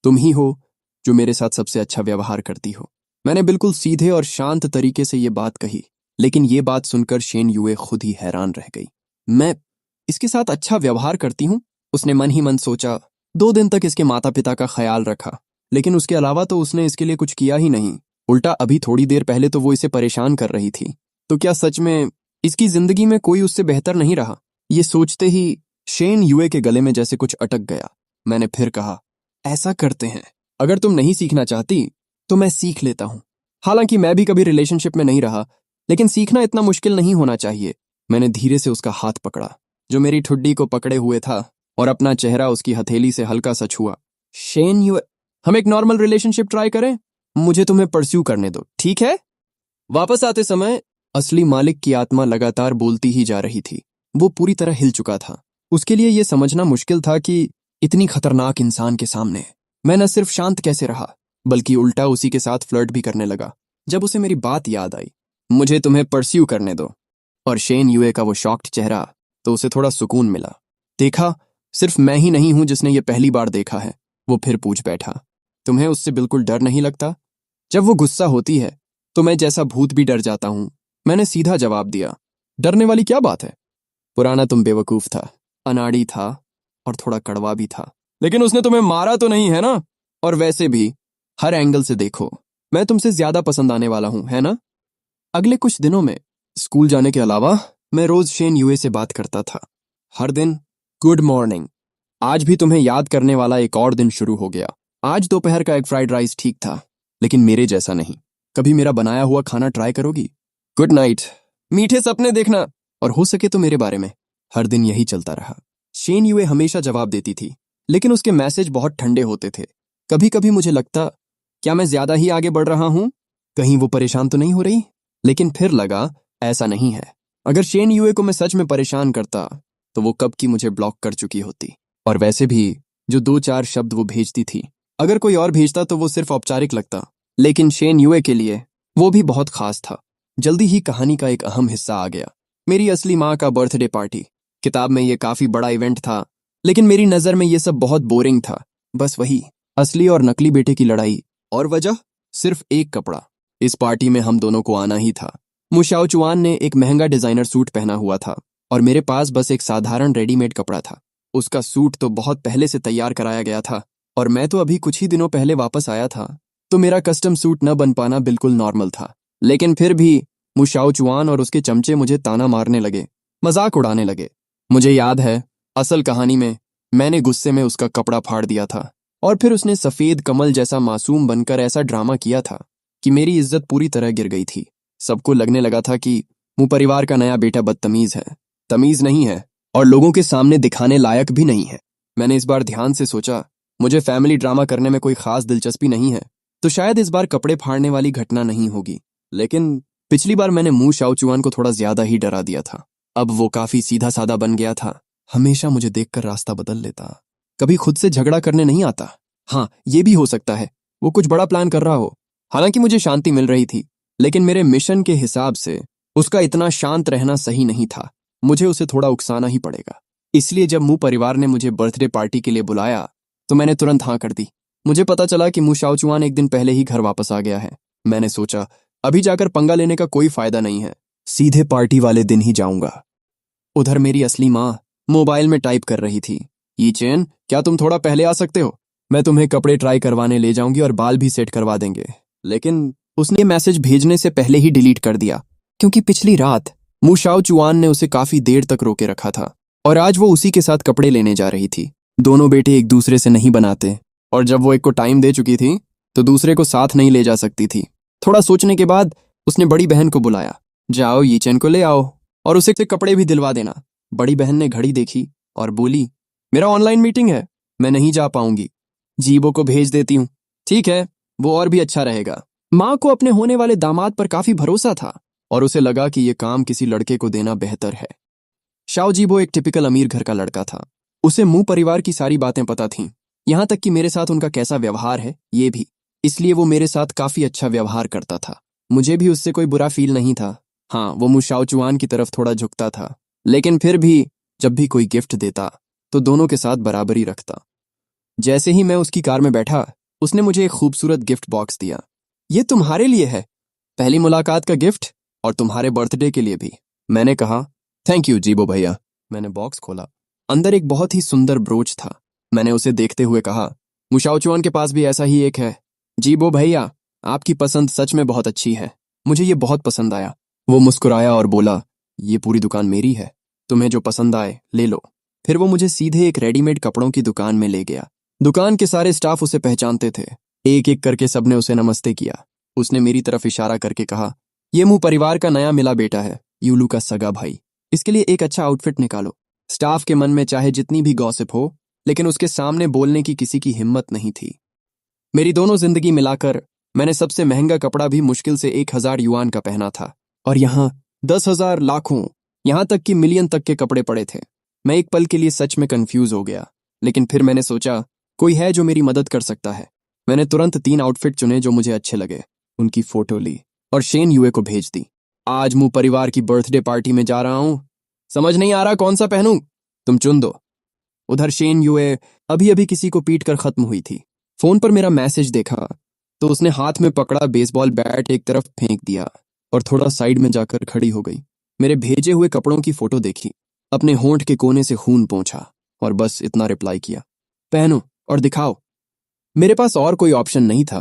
तुम ही हो जो मेरे साथ सबसे अच्छा व्यवहार करती हो। मैंने बिल्कुल सीधे और शांत तरीके से ये बात कही, लेकिन ये बात सुनकर शेन युए खुद ही हैरान रह गई। मैं इसके साथ अच्छा व्यवहार करती हूँ? उसने मन ही मन सोचा। 2 दिन तक इसके माता पिता का ख्याल रखा, लेकिन उसके अलावा तो उसने इसके लिए कुछ किया ही नहीं। उल्टा अभी थोड़ी देर पहले तो वो इसे परेशान कर रही थी। तो क्या सच में इसकी जिंदगी में कोई उससे बेहतर नहीं रहा? ये सोचते ही शेन युए के गले में जैसे कुछ अटक गया। मैंने फिर कहा, ऐसा करते हैं, अगर तुम नहीं सीखना चाहती तो मैं सीख लेता हूं। हालांकि मैं भी कभी रिलेशनशिप में नहीं रहा, लेकिन सीखना इतना मुश्किल नहीं होना चाहिए। मैंने धीरे से उसका हाथ पकड़ा जो मेरी ठुड्डी को पकड़े हुए था, और अपना चेहरा उसकी हथेली से हल्का सा छुआ। शेन युए, हम एक नॉर्मल रिलेशनशिप ट्राई करें? मुझे तुम्हें परस्यू करने दो, ठीक है? वापस आते समय असली मालिक की आत्मा लगातार बोलती ही जा रही थी। वो पूरी तरह हिल चुका था। उसके लिए यह समझना मुश्किल था कि इतनी खतरनाक इंसान के सामने मैं न सिर्फ शांत कैसे रहा, बल्कि उल्टा उसी के साथ फ्लर्ट भी करने लगा। जब उसे मेरी बात याद आई, मुझे तुम्हें परस्यू करने दो, और शेन युए का वो शॉक्ड चेहरा, तो उसे थोड़ा सुकून मिला। देखा, सिर्फ मैं ही नहीं हूं जिसने ये पहली बार देखा है। वो फिर पूछ बैठा, तुम्हें उससे बिल्कुल डर नहीं लगता? जब वो गुस्सा होती है तो मैं जैसा भूत भी डर जाता हूं। मैंने सीधा जवाब दिया, डरने वाली क्या बात है? पुराना तुम बेवकूफ था, अनाड़ी था, और थोड़ा कड़वा भी था। लेकिन उसने तुम्हें मारा तो नहीं है ना? और वैसे भी हर एंगल से देखो, मैं तुमसे ज्यादा पसंद आने वाला हूं, है ना? अगले कुछ दिनों में स्कूल जाने के अलावा मैं रोज शेन युए से बात करता था। हर दिन गुड मॉर्निंग। आज भी तुम्हें याद करने वाला एक और दिन शुरू हो गया। आज दोपहर का एग फ्राइड राइस ठीक था, लेकिन मेरे जैसा नहीं। कभी मेरा बनाया हुआ खाना ट्राई करोगी? गुड नाइट, मीठे सपने देखना, और हो सके तो मेरे बारे में। हर दिन यही चलता रहा। शेन युए हमेशा जवाब देती थी, लेकिन उसके मैसेज बहुत ठंडे होते थे। कभी कभी मुझे लगता, क्या मैं ज्यादा ही आगे बढ़ रहा हूं? कहीं वो परेशान तो नहीं हो रही? लेकिन फिर लगा, ऐसा नहीं है। अगर शेन युए को मैं सच में परेशान करता तो वो कब की मुझे ब्लॉक कर चुकी होती। और वैसे भी जो 2-4 शब्द वो भेजती थी, अगर कोई और भेजता तो वो सिर्फ औपचारिक लगता, लेकिन शेन युए के लिए वो भी बहुत खास था। जल्दी ही कहानी का एक अहम हिस्सा आ गया, मेरी असली माँ का बर्थडे पार्टी। किताब में ये काफी बड़ा इवेंट था, लेकिन मेरी नजर में ये सब बहुत बोरिंग था। बस वही असली और नकली बेटे की लड़ाई, और वजह सिर्फ एक कपड़ा। इस पार्टी में हम दोनों को आना ही था। मुशाओ चुआन ने एक महंगा डिजाइनर सूट पहना हुआ था, और मेरे पास बस एक साधारण रेडीमेड कपड़ा था। उसका सूट तो बहुत पहले से तैयार कराया गया था, और मैं तो अभी कुछ ही दिनों पहले वापस आया था, तो मेरा कस्टम सूट न बन पाना बिल्कुल नॉर्मल था। लेकिन फिर भी मुशाओ चुआन और उसके चमचे मुझे ताना मारने लगे, मजाक उड़ाने लगे। मुझे याद है, असल कहानी में मैंने गुस्से में उसका कपड़ा फाड़ दिया था, और फिर उसने सफेद कमल जैसा मासूम बनकर ऐसा ड्रामा किया था कि मेरी इज्जत पूरी तरह गिर गई थी। सबको लगने लगा था कि मुँह परिवार का नया बेटा बदतमीज है, तमीज नहीं है और लोगों के सामने दिखाने लायक भी नहीं है। मैंने इस बार ध्यान से सोचा, मुझे फैमिली ड्रामा करने में कोई खास दिलचस्पी नहीं है, तो शायद इस बार कपड़े फाड़ने वाली घटना नहीं होगी। लेकिन पिछली बार मैंने मुंह शाओचुआन को थोड़ा ज्यादा ही डरा दिया था। अब वो काफी सीधा साधा बन गया था, हमेशा मुझे देखकर रास्ता बदल लेता, कभी खुद से झगड़ा करने नहीं आता। हाँ, ये भी हो सकता है वो कुछ बड़ा प्लान कर रहा हो। हालांकि मुझे शांति मिल रही थी, लेकिन मेरे मिशन के हिसाब से उसका इतना शांत रहना सही नहीं था। मुझे उसे थोड़ा उकसाना ही पड़ेगा। इसलिए जब मुंह परिवार ने मुझे बर्थडे पार्टी के लिए बुलाया तो मैंने तुरंत हाँ कर दी। मुझे पता चला कि मुंह शाओचुआन एक दिन पहले ही घर वापस आ गया है। मैंने सोचा अभी जाकर पंगा लेने का कोई फायदा नहीं है, सीधे पार्टी वाले दिन ही जाऊंगा। उधर मेरी असली माँ मोबाइल में टाइप कर रही थी, ये चैन, क्या तुम थोड़ा पहले आ सकते हो? मैं तुम्हें कपड़े ट्राई करवाने ले जाऊंगी और बाल भी सेट करवा देंगे। लेकिन उसने मैसेज भेजने से पहले ही डिलीट कर दिया, क्योंकि पिछली रात मुंह शाओचुआन ने उसे काफी देर तक रोके रखा था और आज वो उसी के साथ कपड़े लेने जा रही थी। दोनों बेटे एक दूसरे से नहीं बनाते और जब वो एक को टाइम दे चुकी थी तो दूसरे को साथ नहीं ले जा सकती थी। थोड़ा सोचने के बाद उसने बड़ी बहन को बुलाया, जाओ ये चैन को ले आओ और उसे कपड़े भी दिलवा देना। बड़ी बहन ने घड़ी देखी और बोली, मेरा ऑनलाइन मीटिंग है, मैं नहीं जा पाऊंगी, जीबो को भेज देती हूँ। ठीक है, वो और भी अच्छा रहेगा। माँ को अपने होने वाले दामाद पर काफी भरोसा था और उसे लगा कि ये काम किसी लड़के को देना बेहतर है। शाओ जीबो एक टिपिकल अमीर घर का लड़का था। उसे मुंह परिवार की सारी बातें पता थीं, यहाँ तक कि मेरे साथ उनका कैसा व्यवहार है ये भी। इसलिए वो मेरे साथ काफी अच्छा व्यवहार करता था। मुझे भी उससे कोई बुरा फील नहीं था। हाँ, वो मुंह शाओचुआन की तरफ थोड़ा झुकता था, लेकिन फिर भी जब भी कोई गिफ्ट देता तो दोनों के साथ बराबरी रखता। जैसे ही मैं उसकी कार में बैठा, उसने मुझे एक खूबसूरत गिफ्ट बॉक्स दिया। ये तुम्हारे लिए है, पहली मुलाकात का गिफ्ट और तुम्हारे बर्थडे के लिए भी। मैंने कहा, थैंक यू जीबो भैया। मैंने बॉक्स खोला, अंदर एक बहुत ही सुंदर ब्रोच था। मैंने उसे देखते हुए कहा, मुंह शाओचुआन के पास भी ऐसा ही एक है। जीबो भैया, आपकी पसंद सच में बहुत अच्छी है, मुझे ये बहुत पसंद आया। वो मुस्कुराया और बोला, ये पूरी दुकान मेरी है, तुम्हें जो पसंद आए ले लो। फिर वो मुझे सीधे एक रेडीमेड कपड़ों की दुकान में ले गया। दुकान के सारे स्टाफ उसे पहचानते थे। एक एक करके सबने उसे नमस्ते किया। उसने मेरी तरफ इशारा करके कहा, ये मुंह परिवार का नया मिला बेटा है, यूलू का सगा भाई, इसके लिए एक अच्छा आउटफिट निकालो। स्टाफ के मन में चाहे जितनी भी गॉसिप हो, लेकिन उसके सामने बोलने की किसी की हिम्मत नहीं थी। मेरी दोनों जिंदगी मिलाकर मैंने सबसे महंगा कपड़ा भी मुश्किल से 1000 युआन का पहना था, और यहाँ 10,000, लाखों, यहाँ तक कि मिलियन तक के कपड़े पड़े थे। मैं एक पल के लिए सच में कंफ्यूज हो गया, लेकिन फिर मैंने सोचा कोई है जो मेरी मदद कर सकता है। मैंने तुरंत 3 आउटफिट चुने जो मुझे अच्छे लगे, उनकी फोटो ली और शेन यूए को भेज दी। आज मुंह परिवार की बर्थडे पार्टी में जा रहा हूं, समझ नहीं आ रहा कौन सा पहनूं, तुम चुन दो। उधर शेन यूए अभी अभी किसी को पीट कर खत्म हुई थी। फोन पर मेरा मैसेज देखा तो उसने हाथ में पकड़ा बेसबॉल बैट एक तरफ फेंक दिया और थोड़ा साइड में जाकर खड़ी हो गई। मेरे भेजे हुए कपड़ों की फोटो देखी, अपने होंठ के कोने से खून पोंछा और बस इतना रिप्लाई किया, पहनो और दिखाओ। मेरे पास और कोई ऑप्शन नहीं था,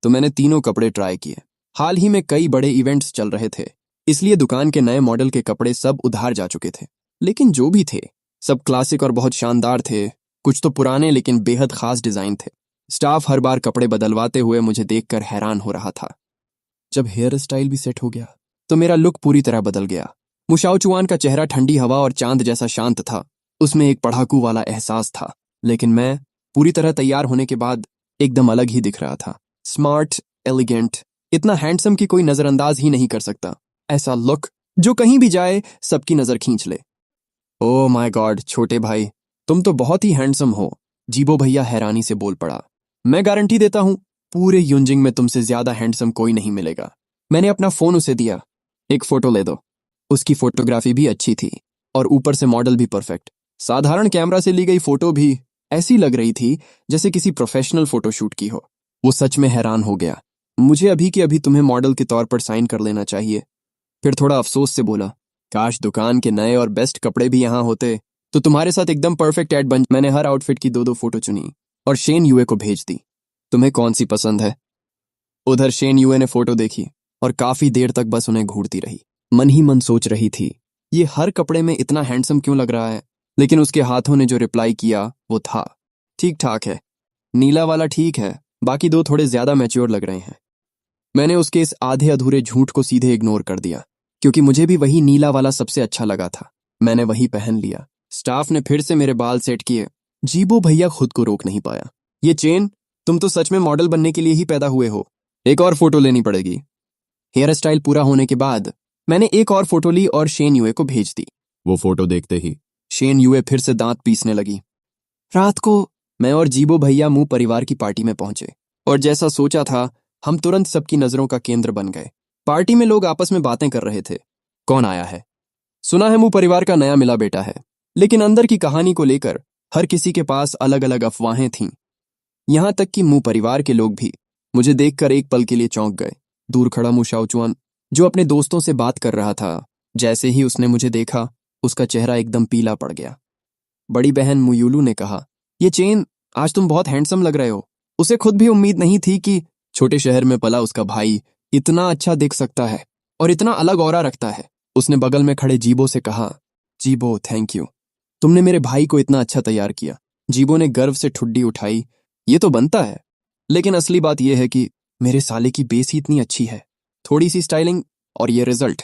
तो मैंने तीनों कपड़े ट्राई किए। हाल ही में कई बड़े इवेंट्स चल रहे थे, इसलिए दुकान के नए मॉडल के कपड़े सब उधार जा चुके थे। लेकिन जो भी थे सब क्लासिक और बहुत शानदार थे, कुछ तो पुराने लेकिन बेहद खास डिजाइन थे। स्टाफ हर बार कपड़े बदलवाते हुए मुझे देखकर हैरान हो रहा था। जब हेयर स्टाइल भी सेट हो गया तो मेरा लुक पूरी तरह बदल गया। मुंह शाओचुआन का चेहरा ठंडी हवा और चांद जैसा शांत था, उसमें एक पढ़ाकू वाला एहसास था, लेकिन मैं पूरी तरह तैयार होने के बाद एकदम अलग ही दिख रहा था। स्मार्ट, एलिगेंट, इतना हैंडसम कि कोई नजरअंदाज ही नहीं कर सकता। ऐसा लुक जो कहीं भी जाए सबकी नजर खींच ले। ओह माय गॉड छोटे भाई, तुम तो बहुत ही हैंडसम हो, जीबो भैया हैरानी से बोल पड़ा। मैं गारंटी देता हूं पूरे यूनजिंग में तुमसे ज्यादा हैंडसम कोई नहीं मिलेगा। मैंने अपना फोन उसे दिया, एक फोटो ले दो। उसकी फोटोग्राफी भी अच्छी थी और ऊपर से मॉडल भी परफेक्ट। साधारण कैमरा से ली गई फोटो भी ऐसी लग रही थी जैसे किसी प्रोफेशनल फोटोशूट की हो। वो सच में हैरान हो गया। मुझे अभी के अभी तुम्हें मॉडल के तौर पर साइन कर लेना चाहिए। फिर थोड़ा अफसोस से बोला, काश दुकान के नए और बेस्ट कपड़े भी यहाँ होते तो तुम्हारे साथ एकदम परफेक्ट ऐड बन। मैंने हर आउटफिट की 2-2 फोटो चुनी और शेन यूए को भेज दी। तुम्हें कौन सी पसंद है? उधर शेन यूए ने फोटो देखी और काफी देर तक बस उन्हें घूरती रही। मन ही मन सोच रही थी, ये हर कपड़े में इतना हैंडसम क्यों लग रहा है? लेकिन उसके हाथों ने जो रिप्लाई किया वो था, ठीक ठाक है, नीला वाला ठीक है, बाकी 2 थोड़े ज्यादा मैच्योर लग रहे हैं। मैंने उसके इस आधे अधूरे झूठ को सीधे इग्नोर कर दिया, क्योंकि मुझे भी वही नीला वाला सबसे अच्छा लगा था। मैंने वही पहन लिया। स्टाफ ने फिर से मेरे बाल सेट किए। जीबो भैया खुद को रोक नहीं पाया। ये चेन, तुम तो सच में मॉडल बनने के लिए ही पैदा हुए हो। एक और फोटो लेनी पड़ेगी। हेयर स्टाइल पूरा होने के बाद मैंने एक और फोटो ली और शेन यूए को भेज दी। वो फोटो देखते ही शेन यूए फिर से दांत पीसने लगी। रात को मैं और जीबो भैया मुंह परिवार की पार्टी में पहुंचे, और जैसा सोचा था हम तुरंत सबकी नजरों का केंद्र बन गए। पार्टी में लोग आपस में बातें कर रहे थे। कौन आया है? सुना है मुंह परिवार का नया मिला बेटा है, लेकिन अंदर की कहानी को लेकर हर किसी के पास अलग अलग अफवाहें थीं। यहां तक कि मुंह परिवार के लोग भी मुझे देखकर एक पल के लिए चौंक गए। दूर खड़ा मुंह शाओचुआन, जो अपने दोस्तों से बात कर रहा था, जैसे ही उसने मुझे देखा उसका चेहरा एकदम पीला पड़ गया। बड़ी बहन मुयूलू ने कहा, ये चेन, आज तुम बहुत हैंडसम लग रहे हो। उसे खुद भी उम्मीद नहीं थी कि छोटे शहर में पला उसका भाई इतना अच्छा दिख सकता है और इतना अलग ऑरा रखता है। उसने बगल में खड़े जीबो से कहा, जीबो थैंक यू, तुमने मेरे भाई को इतना अच्छा तैयार किया। जीबो ने गर्व से ठुड्डी उठाई। ये तो बनता है, लेकिन असली बात यह है कि मेरे साले की बेस ही इतनी अच्छी है। थोड़ी सी स्टाइलिंग और ये रिजल्ट।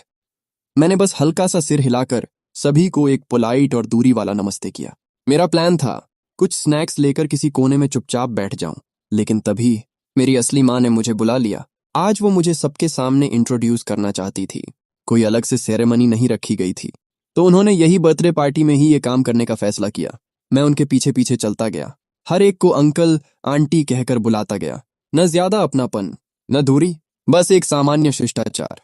मैंने बस हल्का सा सिर हिलाकर सभी को एक पोलाइट और दूरी वाला नमस्ते किया। मेरा प्लान था कुछ स्नैक्स लेकर किसी कोने में चुपचाप बैठ जाऊं, लेकिन तभी मेरी असली माँ ने मुझे बुला लिया। आज वो मुझे सबके सामने इंट्रोड्यूस करना चाहती थी। कोई अलग से सेरेमनी नहीं रखी गई थी, तो उन्होंने यही बर्थडे पार्टी में ही ये काम करने का फैसला किया। मैं उनके पीछे पीछे चलता गया, हर एक को अंकल आंटी कहकर बुलाता गया। न ज्यादा अपनापन, न दूरी, बस एक सामान्य शिष्टाचार।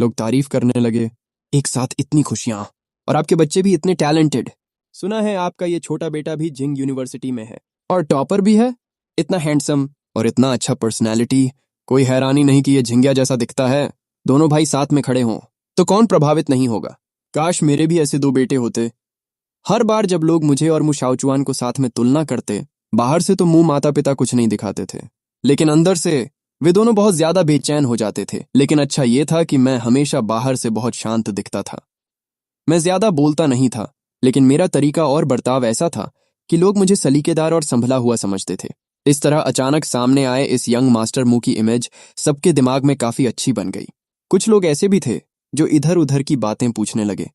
लोग तारीफ करने लगे, एक साथ इतनी खुशियां, और आपके बच्चे भी इतने टैलेंटेड। सुना है आपका ये छोटा बेटा भी जिंग यूनिवर्सिटी में है और टॉपर भी है। इतना हैंडसम और इतना अच्छा पर्सनैलिटी, कोई हैरानी नहीं कि ये झिंगिया जैसा दिखता है। दोनों भाई साथ में खड़े हों तो कौन प्रभावित नहीं होगा। काश मेरे भी ऐसे दो बेटे होते। हर बार जब लोग मुझे और मुंह शाओचुआन को साथ में तुलना करते, बाहर से तो मुंह माता पिता कुछ नहीं दिखाते थे, लेकिन अंदर से वे दोनों बहुत ज्यादा बेचैन हो जाते थे। लेकिन अच्छा ये था कि मैं हमेशा बाहर से बहुत शांत दिखता था। मैं ज्यादा बोलता नहीं था, लेकिन मेरा तरीका और बर्ताव ऐसा था कि लोग मुझे सलीकेदार और संभला हुआ समझते थे। इस तरह अचानक सामने आए इस यंग मास्टर मुंह की इमेज सबके दिमाग में काफी अच्छी बन गई। कुछ लोग ऐसे भी थे जो इधर उधर की बातें पूछने लगे।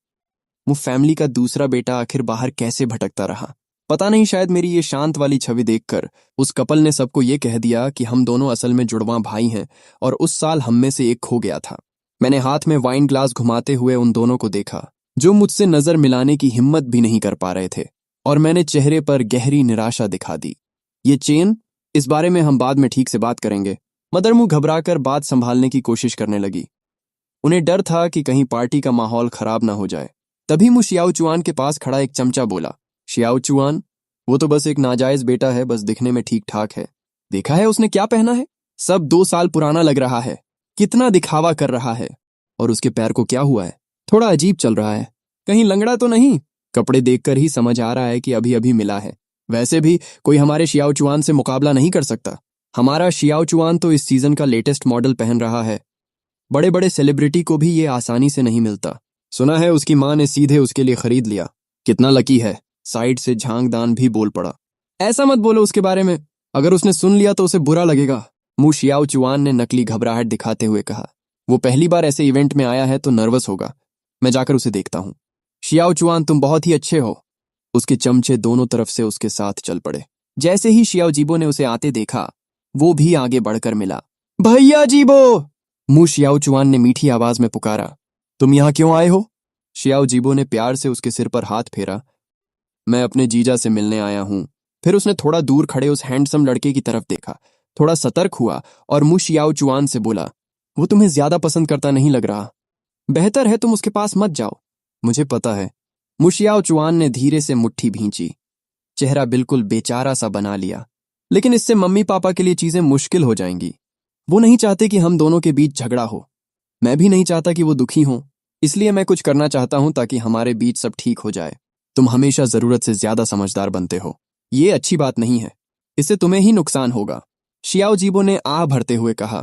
मुंह फैमिली का दूसरा बेटा आखिर बाहर कैसे भटकता रहा। पता नहीं, शायद मेरी ये शांत वाली छवि देखकर उस कपल ने सबको ये कह दिया कि हम दोनों असल में जुड़वां भाई हैं, और उस साल हम में से एक खो गया था। मैंने हाथ में वाइन ग्लास घुमाते हुए उन दोनों को देखा, जो मुझसे नजर मिलाने की हिम्मत भी नहीं कर पा रहे थे, और मैंने चेहरे पर गहरी निराशा दिखा दी। ये चेन, इस बारे में हम बाद में ठीक से बात करेंगे। मदर मुंह घबराकर बात संभालने की कोशिश करने लगी। उन्हें डर था कि कहीं पार्टी का माहौल खराब ना हो जाए। तभी मुंह शियाओचुआन के पास खड़ा एक चमचा बोला, शियाओचुआन, वो तो बस एक नाजायज बेटा है, बस दिखने में ठीक ठाक है। देखा है उसने क्या पहना है? सब 2 साल पुराना लग रहा है। कितना दिखावा कर रहा है। और उसके पैर को क्या हुआ है? थोड़ा अजीब चल रहा है। कहीं लंगड़ा तो नहीं? कपड़े देखकर ही समझ आ रहा है कि अभी अभी मिला है। वैसे भी कोई हमारे शियाओचुआन से मुकाबला नहीं कर सकता। हमारा शियाओचुआन तो इस सीजन का लेटेस्ट मॉडल पहन रहा है। बड़े बड़े सेलिब्रिटी को भी ये आसानी से नहीं मिलता। सुना है उसकी माँ ने सीधे उसके लिए खरीद लिया। कितना लकी है। साइड से झांगदान भी बोल पड़ा, ऐसा मत बोलो उसके बारे में, अगर उसने सुन लिया तो उसे बुरा लगेगा। मुंह शियाओचुआन ने नकली घबराहट दिखाते हुए कहा, वो पहली बार ऐसे इवेंट में आया है तो नर्वस होगा। मैं जाकर उसे देखता हूं। शियाओचुआन, तुम बहुत ही अच्छे हो। उसके चमचे दोनों तरफ से उसके साथ चल पड़े। जैसे ही शियाओ जीबो ने उसे आते देखा, वो भी आगे बढ़कर मिला। भैया जीबो! मुंह शियाओचुआन ने मीठी आवाज में पुकारा। तुम यहां क्यों आए हो? शियाओ जीबो ने प्यार से उसके सिर पर हाथ फेरा। मैं अपने जीजा से मिलने आया हूं। फिर उसने थोड़ा दूर खड़े उस हैंडसम लड़के की तरफ देखा, थोड़ा सतर्क हुआ और मुंह शियाओचुआन से बोला, वो तुम्हें ज्यादा पसंद करता नहीं लग रहा। बेहतर है तुम उसके पास मत जाओ। मुझे पता है। मुंह शियाओचुआन ने धीरे से मुट्ठी भींची, चेहरा बिल्कुल बेचारा सा बना लिया। लेकिन इससे मम्मी पापा के लिए चीजें मुश्किल हो जाएंगी। वो नहीं चाहते कि हम दोनों के बीच झगड़ा हो। मैं भी नहीं चाहता कि वो दुखी हों। इसलिए मैं कुछ करना चाहता हूं ताकि हमारे बीच सब ठीक हो जाए। तुम हमेशा जरूरत से ज्यादा समझदार बनते हो। ये अच्छी बात नहीं है। इससे तुम्हें ही नुकसान होगा। शियाओ जीबो ने आह भरते हुए कहा,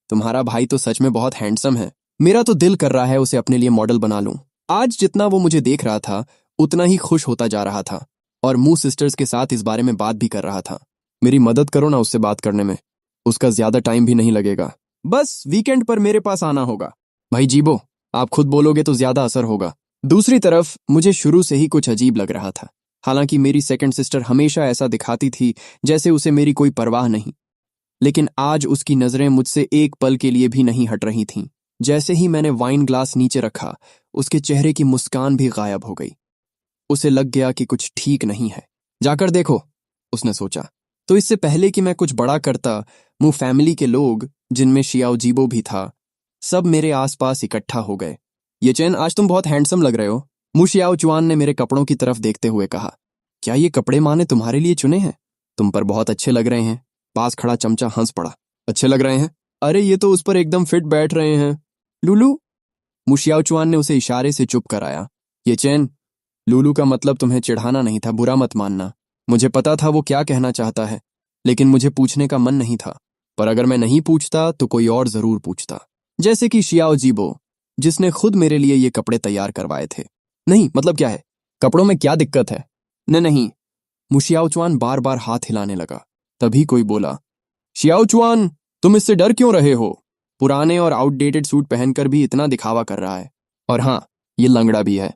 तुम्हारा भाई तो सच में बहुत हैंडसम है। मेरा तो दिल कर रहा है उसे अपने लिए मॉडल बना लूं। आज जितना वो मुझे देख रहा था, उतना ही खुश होता जा रहा था, और मुंह सिस्टर्स के साथ इस बारे में बात भी कर रहा था। मेरी मदद करो ना उससे बात करने में। उसका ज्यादा टाइम भी नहीं लगेगा। बस वीकेंड पर मेरे पास आना होगा। भाई जीबो, आप खुद बोलोगे तो ज्यादा असर होगा। दूसरी तरफ मुझे शुरू से ही कुछ अजीब लग रहा था। हालांकि मेरी सेकंड सिस्टर हमेशा ऐसा दिखाती थी जैसे उसे मेरी कोई परवाह नहीं, लेकिन आज उसकी नजरें मुझसे एक पल के लिए भी नहीं हट रही थीं। जैसे ही मैंने वाइन ग्लास नीचे रखा, उसके चेहरे की मुस्कान भी गायब हो गई। उसे लग गया कि कुछ ठीक नहीं है। जाकर देखो, उसने सोचा। तो इससे पहले कि मैं कुछ बड़ा करता, मू फैमिली के लोग, जिनमें शियाओ जीबो भी था, सब मेरे आसपास इकट्ठा हो गए। ये चैन, आज तुम बहुत हैंडसम लग रहे हो, मू शियाओ चुआन ने मेरे कपड़ों की तरफ देखते हुए कहा। क्या ये कपड़े माँ ने तुम्हारे लिए चुने हैं? तुम पर बहुत अच्छे लग रहे हैं। पास खड़ा चमचा हंस पड़ा। अच्छे लग रहे हैं? अरे ये तो उस पर एकदम फिट बैठ रहे हैं। लुलू, मुशियाओ चुआन ने उसे इशारे से चुप कराया। ये चैन, लुलू का मतलब तुम्हें चिढ़ाना नहीं था, बुरा मत मानना। मुझे पता था वो क्या कहना चाहता है, लेकिन मुझे पूछने का मन नहीं था। पर अगर मैं नहीं पूछता तो कोई और जरूर पूछता, जैसे कि शियाओ जीबो, जिसने खुद मेरे लिए ये कपड़े तैयार करवाए थे। नहीं, मतलब क्या है? कपड़ों में क्या दिक्कत है? नहीं। मुशियाओ चुआन बार बार हाथ हिलाने लगा। तभी कोई बोला, शियाओ चुआन, तुम इससे डर क्यों रहे हो? पुराने और आउटडेटेड सूट पहनकर भी इतना दिखावा कर रहा है। और हाँ, ये लंगड़ा भी है।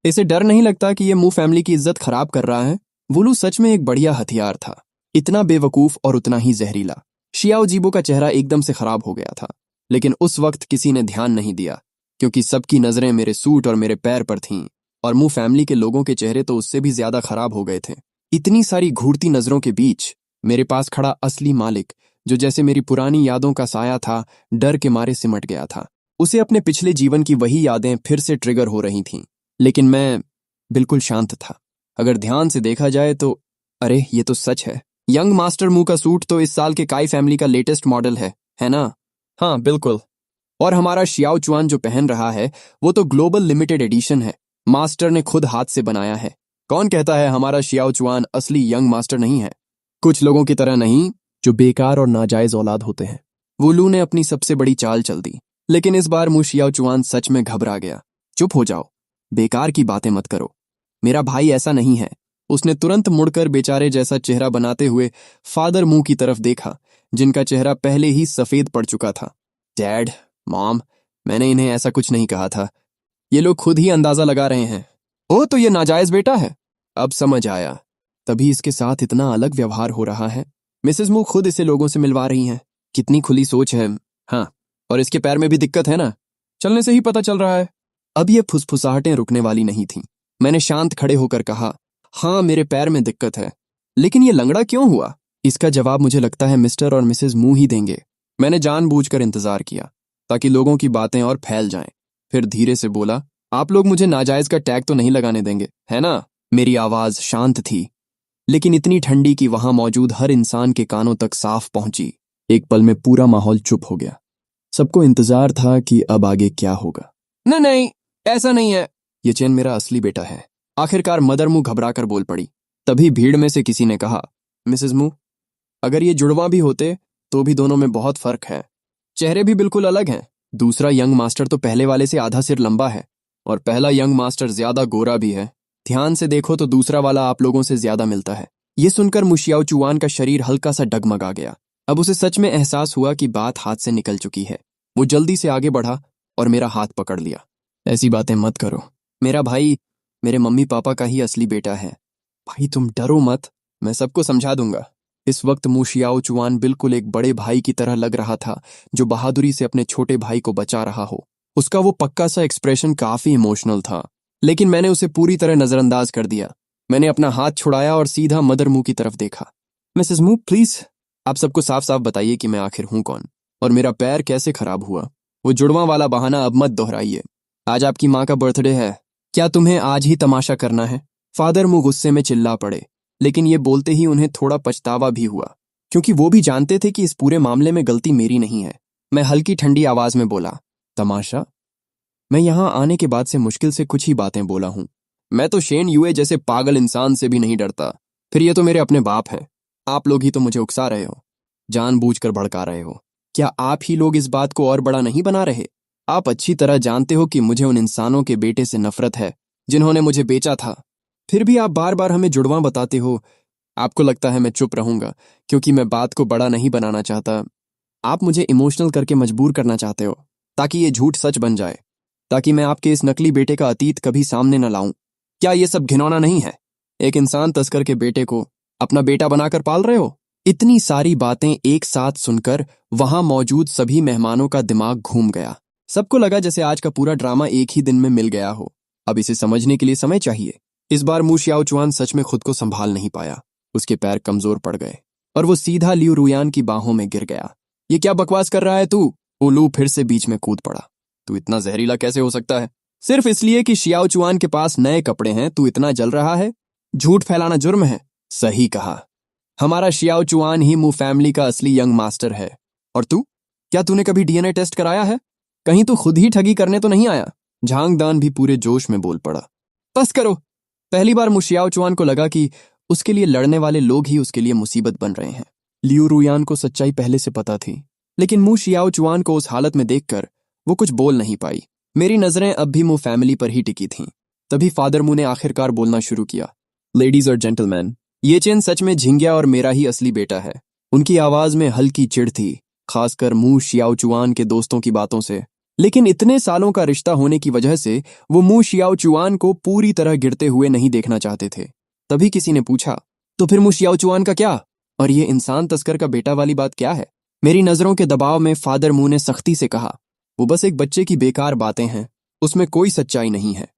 इसे डर नहीं लगता कि ये मू फैमिली की इज्जत खराब कर रहा है? वुलू सच में एक बढ़िया हथियार था, इतना बेवकूफ और उतना ही जहरीला। शियाओ जीबो का चेहरा एकदम से खराब हो गया था, लेकिन उस वक्त किसी ने ध्यान नहीं दिया, क्योंकि सबकी नजरें मेरे सूट और मेरे पैर पर थीं, और मू फैमिली के लोगों के चेहरे तो उससे भी ज्यादा खराब हो गए थे। इतनी सारी घूरती नजरों के बीच मेरे पास खड़ा असली मालिक, जो जैसे मेरी पुरानी यादों का साया था, डर के मारे सिमट गया था। उसे अपने पिछले जीवन की वही यादें फिर से ट्रिगर हो रही थीं, लेकिन मैं बिल्कुल शांत था। अगर ध्यान से देखा जाए तो, अरे ये तो सच है। यंग मास्टर मू का सूट तो इस साल के काई फैमिली का लेटेस्ट मॉडल है ना? हाँ बिल्कुल। और हमारा शियाओ चुआन जो पहन रहा है, वो तो ग्लोबल लिमिटेड एडिशन है, मास्टर ने खुद हाथ से बनाया है। कौन कहता है हमारा शियाओ चुआन असली यंग मास्टर नहीं है? कुछ लोगों की तरह नहीं, जो बेकार और नाजायज औलाद होते हैं। वुलू ने अपनी सबसे बड़ी चाल चल दी, लेकिन इस बार मू शियाओ चुआन सच में घबरा गया। चुप हो जाओ, बेकार की बातें मत करो। मेरा भाई ऐसा नहीं है। उसने तुरंत मुड़कर बेचारे जैसा चेहरा बनाते हुए फादर मुंह की तरफ देखा, जिनका चेहरा पहले ही सफेद पड़ चुका था। डैड, मॉम, मैंने इन्हें ऐसा कुछ नहीं कहा था। ये लोग खुद ही अंदाजा लगा रहे हैं। ओ, तो ये नाजायज बेटा है। अब समझ आया, तभी इसके साथ इतना अलग व्यवहार हो रहा है। मिसेस मू खुद इसे लोगों से मिलवा रही हैं। कितनी खुली सोच है। हाँ, और इसके पैर में भी दिक्कत है ना? चलने से ही पता चल रहा है। अब ये फुसफुसाहटें रुकने वाली नहीं थीं। मैंने शांत खड़े होकर कहा, हाँ मेरे पैर में दिक्कत है। लेकिन ये लंगड़ा क्यों हुआ? इसका जवाब मुझे लगता है मिस्टर और मिसेस मू ही देंगे। मैंने जानबूझकर इंतजार किया, ताकि लोगों की बातें और फैल जाएं। फिर धीरे से बोला, आप लोग मुझे नाजायज का टैग तो नहीं लगाने देंगे, है ना? मेरी आवाज शांत थी, लेकिन इतनी ठंडी कि वहां मौजूद हर इंसान के कानों तक साफ पहुंची। एक पल में पूरा माहौल चुप हो गया। सबको इंतजार था कि अब आगे क्या होगा। नहीं नहीं, ऐसा नहीं है। ये चैन मेरा असली बेटा है। आखिरकार मदर मुंह घबराकर बोल पड़ी। तभी भीड़ में से किसी ने कहा, मिसेस मू, अगर ये जुड़वा भी होते तो भी दोनों में बहुत फर्क है। चेहरे भी बिल्कुल अलग हैं। दूसरा यंग मास्टर तो पहले वाले से आधा सिर लंबा है, और पहला यंग मास्टर ज्यादा गोरा भी है। ध्यान से देखो तो दूसरा वाला आप लोगों से ज्यादा मिलता है। ये सुनकर मुशियाओ चुआन का शरीर हल्का सा डगमगा गया। अब उसे सच में एहसास हुआ कि बात हाथ से निकल चुकी है। वो जल्दी से आगे बढ़ा और मेरा हाथ पकड़ लिया। ऐसी बातें मत करो। मेरा भाई मेरे मम्मी पापा का ही असली बेटा है। भाई तुम डरो मत, मैं सबको समझा दूंगा। इस वक्त मुशियाओ चुआन बिल्कुल एक बड़े भाई की तरह लग रहा था, जो बहादुरी से अपने छोटे भाई को बचा रहा हो। उसका वो पक्का सा एक्सप्रेशन काफी इमोशनल था, लेकिन मैंने उसे पूरी तरह नजरअंदाज कर दिया। मैंने अपना हाथ छुड़ाया और सीधा मदर मुंह की तरफ देखा। मिसेस मू, प्लीज आप सबको साफ साफ बताइए कि मैं आखिर हूं कौन, और मेरा पैर कैसे खराब हुआ। वो जुड़वा वाला बहाना अब मत दोहराइए। आज आपकी माँ का बर्थडे है, क्या तुम्हें आज ही तमाशा करना है? फादर मुंह गुस्से में चिल्ला पड़े, लेकिन ये बोलते ही उन्हें थोड़ा पछतावा भी हुआ, क्योंकि वो भी जानते थे कि इस पूरे मामले में गलती मेरी नहीं है। मैं हल्की ठंडी आवाज में बोला, तमाशा? मैं यहां आने के बाद से मुश्किल से कुछ ही बातें बोला हूं। मैं तो शेन यूए जैसे पागल इंसान से भी नहीं डरता। फिर ये तो मेरे अपने बाप हैं। आप लोग ही तो मुझे उकसा रहे हो, जानबूझकर भड़का रहे हो। क्या आप ही लोग इस बात को और बड़ा नहीं बना रहे? आप अच्छी तरह जानते हो कि मुझे उन इंसानों के बेटे से नफरत है जिन्होंने मुझे बेचा था। फिर भी आप बार बार हमें जुड़वा बताते हो। आपको लगता है मैं चुप रहूंगा क्योंकि मैं बात को बड़ा नहीं बनाना चाहता। आप मुझे इमोशनल करके मजबूर करना चाहते हो ताकि ये झूठ सच बन जाए, ताकि मैं आपके इस नकली बेटे का अतीत कभी सामने न लाऊं। क्या ये सब घिनौना नहीं है? एक इंसान तस्कर के बेटे को अपना बेटा बनाकर पाल रहे हो? इतनी सारी बातें एक साथ सुनकर वहां मौजूद सभी मेहमानों का दिमाग घूम गया। सबको लगा जैसे आज का पूरा ड्रामा एक ही दिन में मिल गया हो। अब इसे समझने के लिए समय चाहिए। इस बार मू शियाओचुआन सच में खुद को संभाल नहीं पाया। उसके पैर कमजोर पड़ गए और वो सीधा लियू रुयान की बाहों में गिर गया। ये क्या बकवास कर रहा है तू? ओलू फिर से बीच में कूद पड़ा। तू इतना जहरीला कैसे हो सकता है? सिर्फ इसलिए कि शियाओचुआन के पास नए कपड़े हैं तू इतना जल रहा है? झूठ फैलाना जुर्म है। सही कहा। हमारा शियाओचुआन ही मू फैमिली का असली यंग मास्टर है। और तू? क्या तूने कभी डीएनए टेस्ट कराया है? कहीं तू खुद ही ठगी करने तो नहीं आया? झांगदान भी पूरे जोश में बोल पड़ा। बस करो। पहली बार मू शियाओचुआन को लगा कि उसके लिए लड़ने वाले लोग ही उसके लिए मुसीबत बन रहे हैं। लियू रुयान को सच्चाई पहले से पता थी, लेकिन मू शियाओचुआन को उस हालत में देखकर वो कुछ बोल नहीं पाई। मेरी नजरें अब भी मू फैमिली पर ही टिकी थीं। तभी फादर मू ने आखिरकार बोलना शुरू किया। लेडीज और जेंटलमैन, ये चेन सच में झिंगिया और मेरा ही असली बेटा है। उनकी आवाज में हल्की चिढ़ थी, खासकर मू शियाओचुआन के दोस्तों की बातों से। लेकिन इतने सालों का रिश्ता होने की वजह से वो मू शियाओचुआन को पूरी तरह गिरते हुए नहीं देखना चाहते थे। तभी किसी ने पूछा, तो फिर मू शियाओचुआन का क्या? और ये इंसान तस्कर का बेटा वाली बात क्या है? मेरी नजरों के दबाव में फादर मू ने सख्ती से कहा, वो बस एक बच्चे की बेकार बातें हैं, उसमें कोई सच्चाई नहीं है।